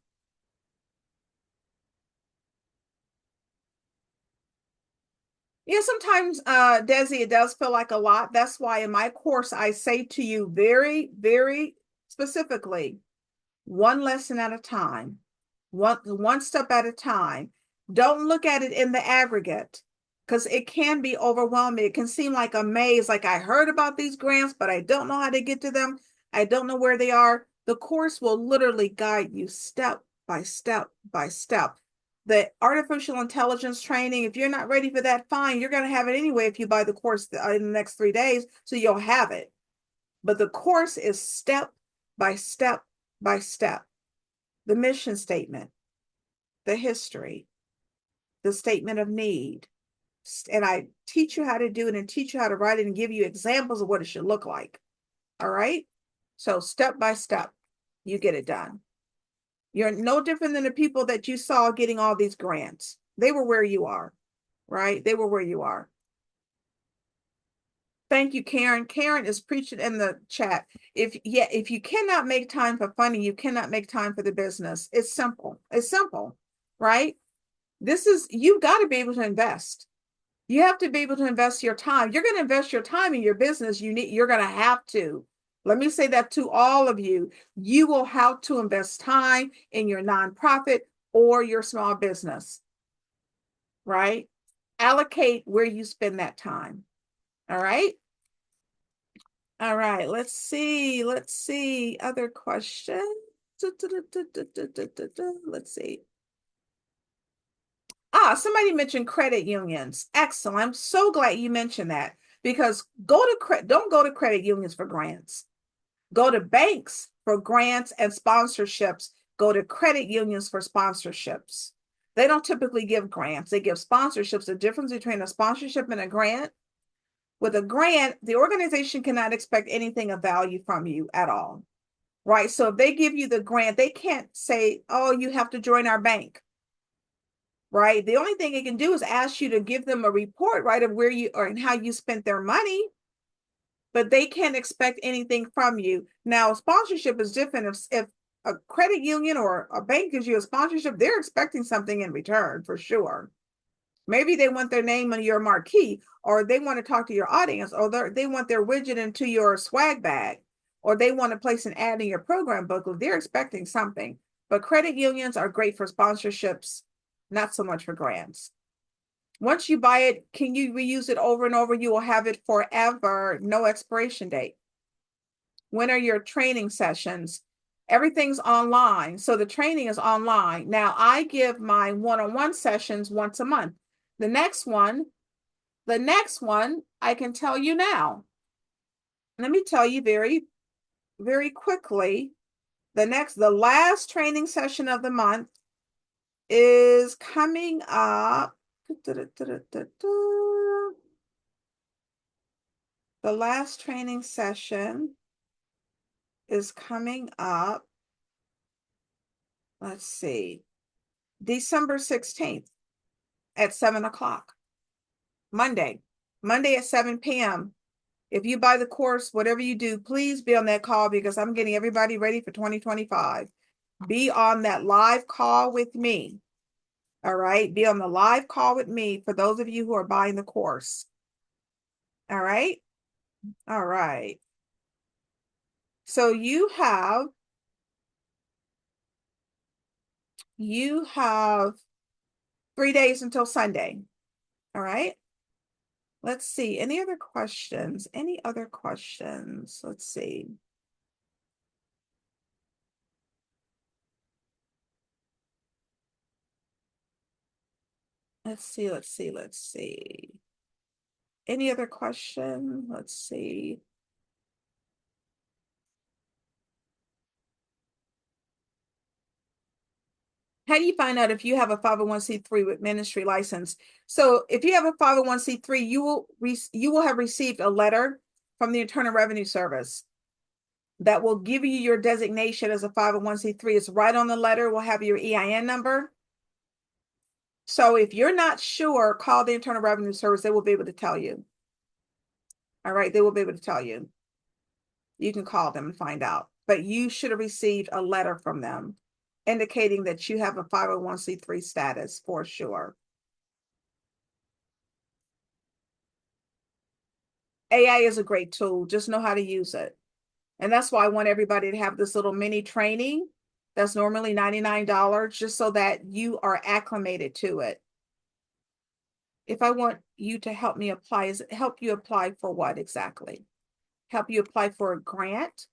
Yeah, sometimes, Desi, it does feel like a lot. That's why in my course, I say to you very, very specifically, one lesson at a time, one step at a time. Don't look at it in the aggregate, because it can be overwhelming. It can seem like a maze, like I heard about these grants, but I don't know how to get to them. I don't know where they are. The course will literally guide you step by step by step. The artificial intelligence training, if you're not ready for that, fine. You're going to have it anyway if you buy the course in the next 3 days, so you'll have it. But the course is step by step by step. The mission statement, the history, the statement of need. And I teach you how to do it and teach you how to write it and give you examples of what it should look like. All right? So step by step, you get it done. You're no different than the people that you saw getting all these grants. They were where you are, right? They were where you are. Thank you, Karen. Karen is preaching in the chat. If you cannot make time for funding, you cannot make time for the business. It's simple. It's simple, right? You've got to be able to invest. You have to be able to invest your time. You're going to invest your time in your business. You're going to have to. Let me say that to all of you. You will have to invest time in your nonprofit or your small business, right? Allocate where you spend that time. All right. All right. Let's see. Other questions. Let's see. Somebody mentioned credit unions. Excellent. I'm so glad you mentioned that, because don't go to credit unions for grants. Go to banks for grants and sponsorships. Go to credit unions for sponsorships. They don't typically give grants. They give sponsorships. The difference between a sponsorship and a grant: with a grant, the organization cannot expect anything of value from you at all, right? So if they give you the grant, they can't say, oh, you have to join our bank, right? The only thing it can do is ask you to give them a report, right, of where you are and how you spent their money, but they can't expect anything from you. Now, sponsorship is different. If a credit union or a bank gives you a sponsorship, they're expecting something in return for sure. Maybe they want their name on your marquee, or they want to talk to your audience, or they want their widget into your swag bag, or they want to place an ad in your program booklet. They're expecting something. But credit unions are great for sponsorships, not so much for grants. Once you buy it, can you reuse it over and over? You will have it forever, no expiration date. When are your training sessions? Everything's online. So the training is online. Now I give my one-on-one sessions once a month. The next one, I can tell you now. Let me tell you very, very quickly. The last training session of the month is coming up. The last training session is coming up. Let's see, December 16th at 7:00. Monday at 7 p.m. If you buy the course, whatever you do, please be on that call, because I'm getting everybody ready for 2025. Be on that live call with me. All right. Be on the live call with me for those of you who are buying the course. All right. All right. So you have You have 3 days until Sunday. All right. Let's see. Any other questions? Any other questions? Let's see. Let's see. Let's see. Let's see. Any other question? Let's see. How do you find out if you have a 501c3 with ministry license? So if you have a 501c3, you will have received a letter from the Internal Revenue Service that will give you your designation as a 501c3. It's right on the letter. We'll have your EIN number. So if you're not sure, call the Internal Revenue Service. They will be able to tell you. All right, they will be able to tell you. You can call them and find out. But you should have received a letter from them indicating that you have a 501c3 status for sure. AI is a great tool. Just know how to use it. And that's why I want everybody to have this little mini training that's normally $99, just so that you are acclimated to it. If I want you to help me apply, is it help you apply for what exactly? Help you apply for a grant.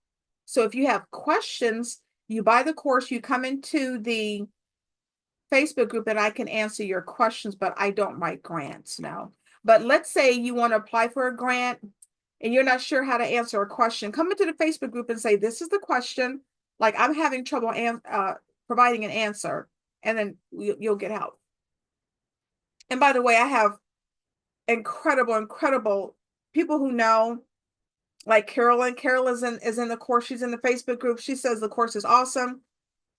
So if you have questions, you buy the course, you come into the Facebook group and I can answer your questions, but I don't write grants now. But let's say you want to apply for a grant and you're not sure how to answer a question, come into the Facebook group and say, this is the question. Like, I'm having trouble providing an answer, and then you'll get help. And by the way, I have incredible people who know, like Carolyn. Carol is in the course. She's in the Facebook group. She says the course is awesome.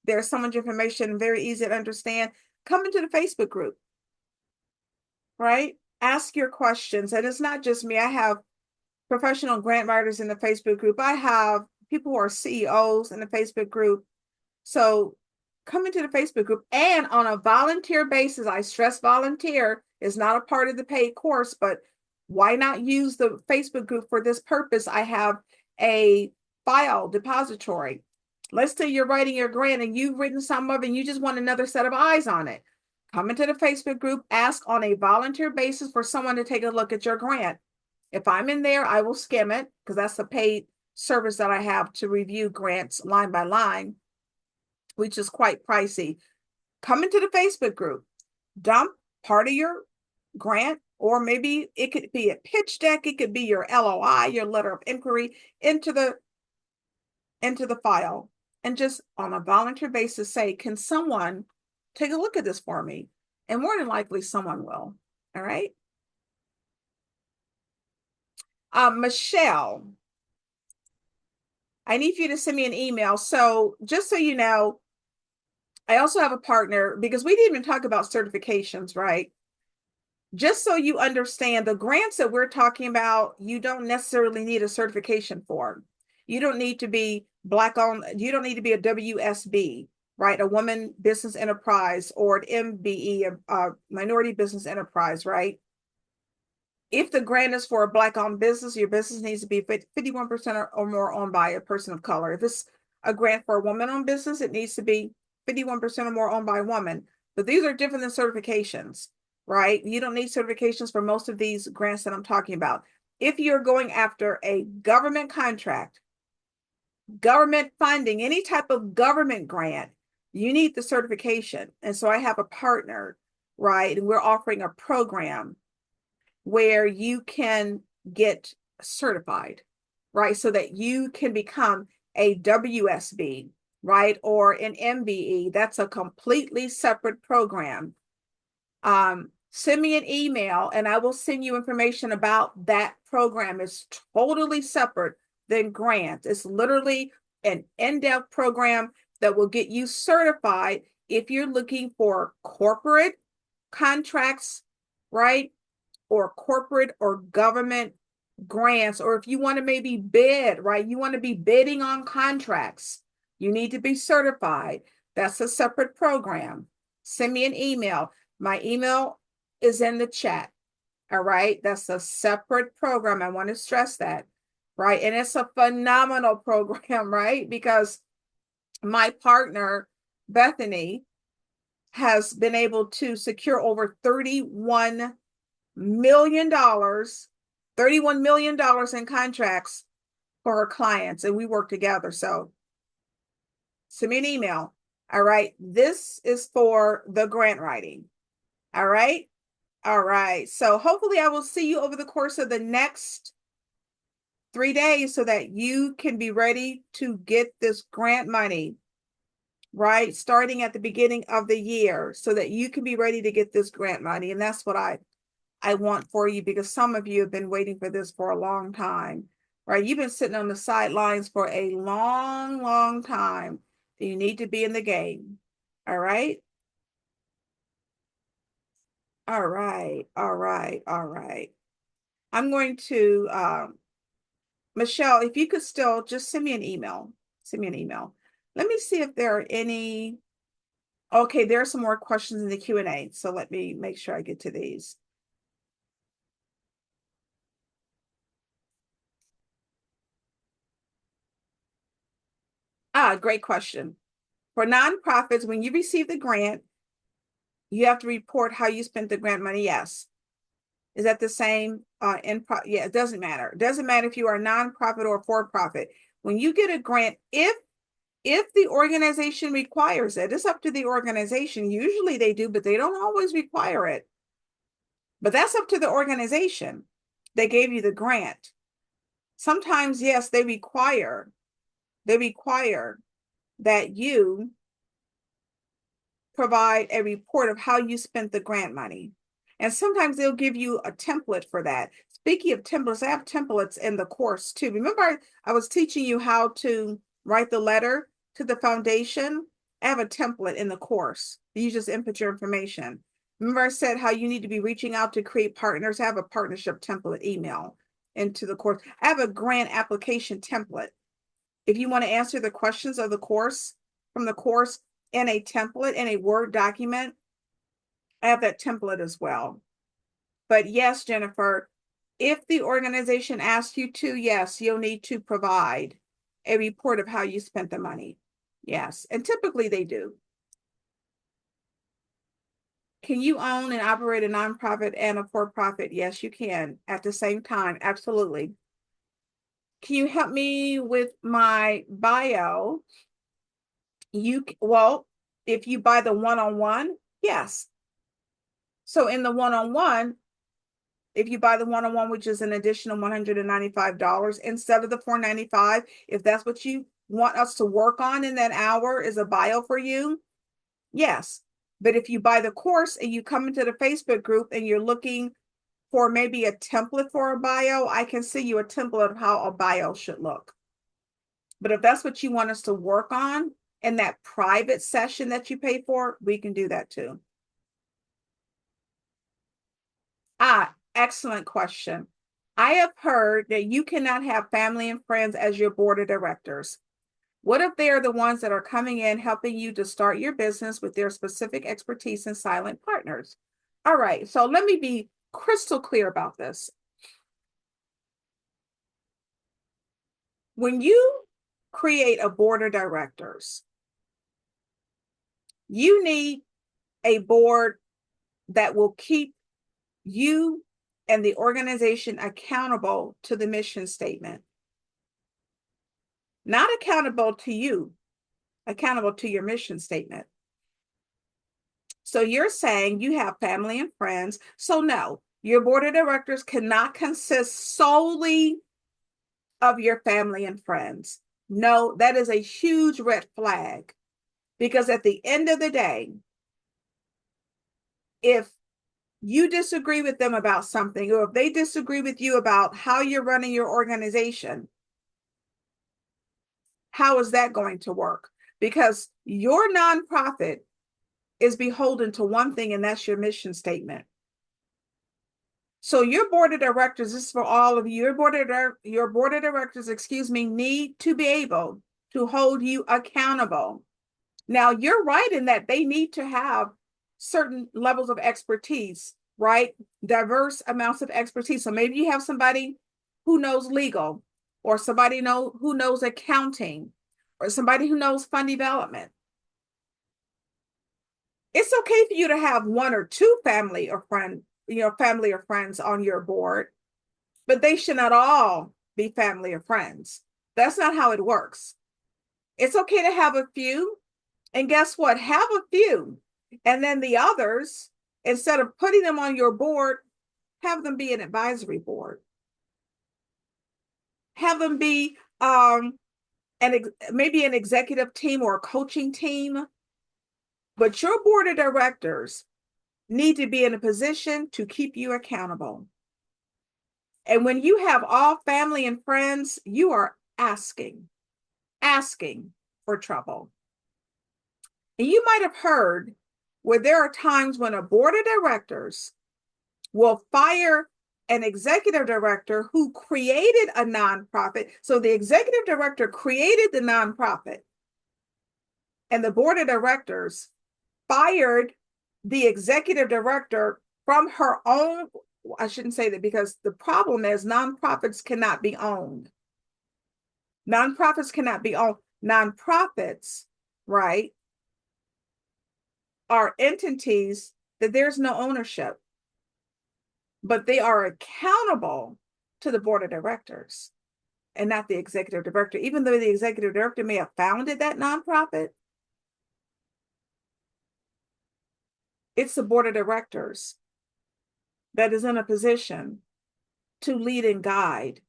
There's so much information, very easy to understand. Come into the Facebook group, right? Ask your questions. And it's not just me. I have professional grant writers in the Facebook group. I have people who are CEOs in the Facebook group. So come into the Facebook group, and on a volunteer basis, I stress volunteer, is not a part of the paid course, but why not use the Facebook group for this purpose? I have a file depository. Let's say you're writing your grant and you've written some of it and you just want another set of eyes on it. Come into the Facebook group, ask on a volunteer basis for someone to take a look at your grant. If I'm in there, I will skim it, because that's a paid service that I have to review grants line by line, which is quite pricey. Come into the Facebook group, dump part of your grant, or maybe it could be a pitch deck, it could be your LOI, your letter of inquiry, into the file, and just on a volunteer basis say, can someone take a look at this for me? And more than likely someone will. All right. Michelle, I need you to send me an email. So just so you know, I also have a partner, because we didn't even talk about certifications, right? Just so you understand, the grants that we're talking about, you don't necessarily need a certification for. You don't need to be Black owned, you don't need to be a WSB, right? A woman business enterprise, or an MBE, a minority business enterprise, right? If the grant is for a Black owned business, your business needs to be 51% or more owned by a person of color. If it's a grant for a woman owned business, it needs to be 51% or more owned by a woman. But these are different than certifications, right? You don't need certifications for most of these grants that I'm talking about. If you're going after a government contract, government funding, any type of government grant, you need the certification. And so I have a partner, right? And we're offering a program where you can get certified, right? So that you can become a WSB, right? Or an MBE. That's a completely separate program. Send me an email and I will send you information about that program. It's totally separate than grants. It's literally an in-depth program that will get you certified if you're looking for corporate contracts, right? Or corporate or government grants, or if you want to maybe bid, right? You want to be bidding on contracts. You need to be certified. That's a separate program. Send me an email. My email is in the chat. All right. That's a separate program. I want to stress that. Right. And it's a phenomenal program, right? Because my partner, Bethany, has been able to secure over $31 million, $31 million in contracts for her clients, and we work together. So send me an email. All right. This is for the grant writing. All right. All right. So hopefully I will see you over the course of the next 3 days so that you can be ready to get this grant money, right? Starting at the beginning of the year so that you can be ready to get this grant money. And that's what I want for you, because some of you have been waiting for this for a long time, right? You've been sitting on the sidelines for a long, long time. You need to be in the game. All right. All right. All right. All right. I'm going to, Michelle, if you could still just send me an email. Send me an email. Let me see if there are any. Okay, there are some more questions in the Q&A. So let me make sure I get to these. Great question. For nonprofits, when you receive the grant, you have to report how you spent the grant money. Yes. Is that the same? Yeah, it doesn't matter. It doesn't matter if you are a nonprofit or for-profit. When you get a grant, if the organization requires it, it's up to the organization. Usually they do, but they don't always require it. But that's up to the organization. They gave you the grant. Sometimes, yes, they require that you provide a report of how you spent the grant money. And sometimes they'll give you a template for that. Speaking of templates, I have templates in the course too. Remember, I was teaching you how to write the letter to the foundation? I have a template in the course. You just input your information. Remember, I said how you need to be reaching out to create partners? I have a partnership template email into the course. I have a grant application template. If you want to answer the questions of the course, from the course, in a template, in a Word document, I have that template as well. But yes, Jennifer, if the organization asks you to, yes, you'll need to provide a report of how you spent the money. Yes, and typically they do. Can you own and operate a nonprofit and a for-profit? Yes, you can at the same time. Absolutely. Can you help me with my bio? Well, if you buy the one-on-one, yes. So in the one-on-one, if you buy the one-on-one, which is an additional $195 instead of the $495, if that's what you want us to work on in that hour is a bio for you, yes. But if you buy the course and you come into the Facebook group and you're looking for maybe a template for a bio, I can see you a template of how a bio should look. But if that's what you want us to work on in that private session that you pay for, we can do that too. Excellent question. I have heard that you cannot have family and friends as your board of directors. What if they are the ones that are coming in helping you to start your business with their specific expertise and silent partners? All right, so let me be crystal clear about this. When you create a board of directors, you need a board that will keep you and the organization accountable to the mission statement. Not accountable to you, accountable to your mission statement. So you're saying you have family and friends. So no, your board of directors cannot consist solely of your family and friends. No, that is a huge red flag, because at the end of the day, if you disagree with them about something, or if they disagree with you about how you're running your organization, how is that going to work? Because your nonprofit is beholden to one thing, and that's your mission statement. So your board of directors, this is for all of you, your board of directors, need to be able to hold you accountable. Now, you're right in that they need to have certain levels of expertise, right? Diverse amounts of expertise. So maybe you have somebody who knows legal, or somebody who knows accounting, or somebody who knows fund development. It's okay for you to have one or two family or friends on your board, but they should not all be family or friends. That's not how it works. It's okay to have a few, and guess what? Have a few, and then the others, instead of putting them on your board, have them be an advisory board. Have them be maybe an executive team or a coaching team, but your board of directors need to be in a position to keep you accountable. And when you have all family and friends, you are asking for trouble. And you might have heard where there are times when a board of directors will fire an executive director who created a nonprofit. So the executive director created the nonprofit, and the board of directors fired the executive director from her own. I shouldn't say that, because the problem is nonprofits cannot be owned. Nonprofits cannot be owned. Nonprofits, right, are entities that there's no ownership, but they are accountable to the board of directors and not the executive director. Even though the executive director may have founded that nonprofit, it's the board of directors that is in a position to lead and guide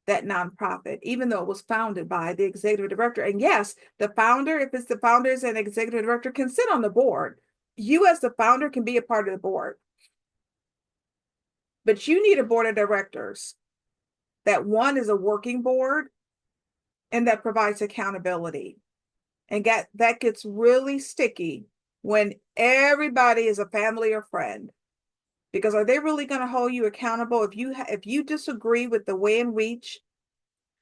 that nonprofit, even though it was founded by the executive director. And yes, the founder, if it's the founders and executive director, can sit on the board. You as the founder can be a part of the board. But you need a board of directors that, one, is a working board and that provides accountability. And that gets really sticky when everybody is a family or friend. Because are they really going to hold you accountable if you disagree with the way in which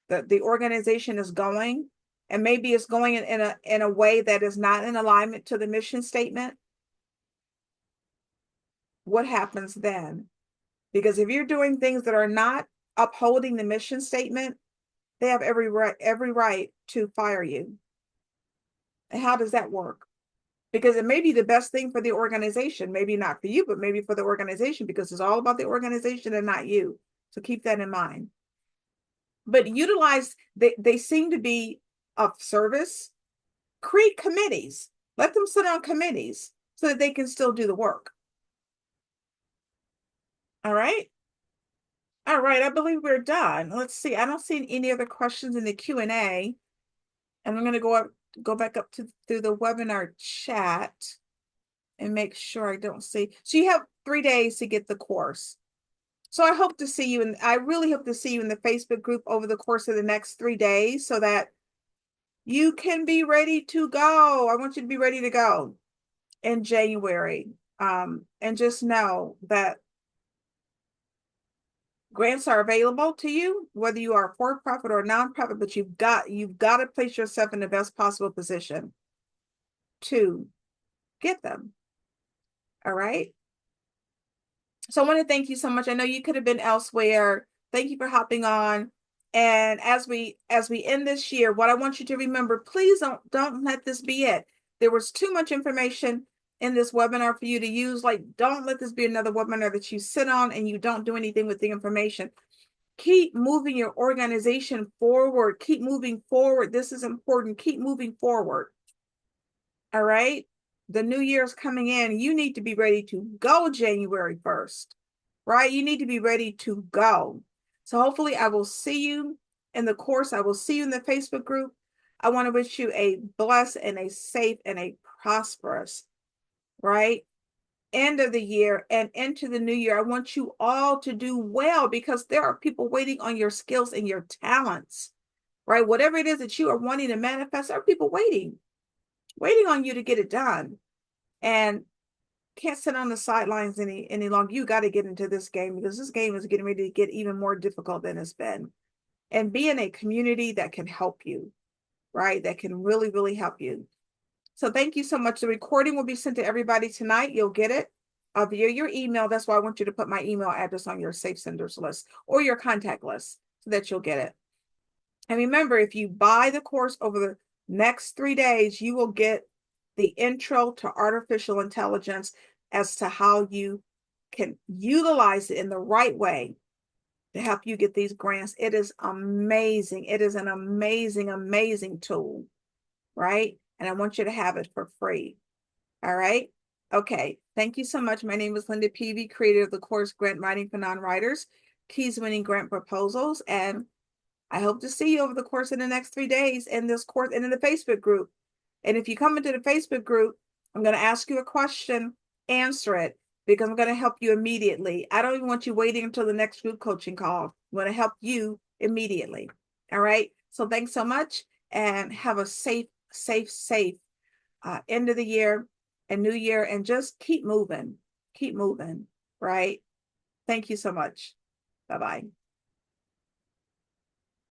the organization is going, and maybe it's going in a way that is not in alignment to the mission statement? What happens then? Because if you're doing things that are not upholding the mission statement, they have every right to fire you. And how does that work? Because it may be the best thing for the organization, maybe not for you, but maybe for the organization, because it's all about the organization and not you. So keep that in mind. But they seem to be of service. Create committees. Let them sit on committees so that they can still do the work. All right. All right. I believe we're done. Let's see. I don't see any other questions in the Q&A. And I'm going to go back up through the webinar chat and make sure I don't see. So you have 3 days to get the course. So I hope to see you, and I really hope to see you in the Facebook group over the course of the next 3 days so that you can be ready to go. I want you to be ready to go in January. And just know that grants are available to you, whether you are a for-profit or a nonprofit, but you've got to place yourself in the best possible position to get them. All right. So I want to thank you so much. I know you could have been elsewhere. Thank you for hopping on. And as we end this year, what I want you to remember, please don't let this be it. There was too much information in this webinar for you to use. Like, don't let this be another webinar that you sit on and you don't do anything with the information. Keep moving your organization forward. Keep moving forward. This is important. Keep moving forward. All right. The new year is coming in. You need to be ready to go January 1st, right? You need to be ready to go. So hopefully I will see you in the course. I will see you in the Facebook group. I want to wish you a blessed and a safe and a prosperous, right, end of the year and into the new year. I want you all to do well, because there are people waiting on your skills and your talents, right? Whatever it is that you are wanting to manifest, there are people waiting on you to get it done. And can't sit on the sidelines any longer. You got to get into this game, because this game is getting ready to get even more difficult than it's been. And be in a community that can help you, right? That can really, really help you. So thank you so much. The recording will be sent to everybody tonight. You'll get it via your email. That's why I want you to put my email address on your safe senders list or your contact list so that you'll get it. And remember, if you buy the course over the next 3 days, you will get the intro to artificial intelligence as to how you can utilize it in the right way to help you get these grants. It is amazing. It is an amazing, amazing tool, right? And I want you to have it for free. All right. Okay. Thank you so much. My name is Linda Peavy, creator of the course Grant Writing for Non-Writers, Keys Winning Grant Proposals. And I hope to see you over the course of the next 3 days in this course and in the Facebook group. And if you come into the Facebook group, I'm going to ask you a question, answer it, because I'm going to help you immediately. I don't even want you waiting until the next group coaching call. I'm going to help you immediately. All right. So thanks so much and have a safe end of the year and new year, and just keep moving, right? Thank you so much. Bye-bye.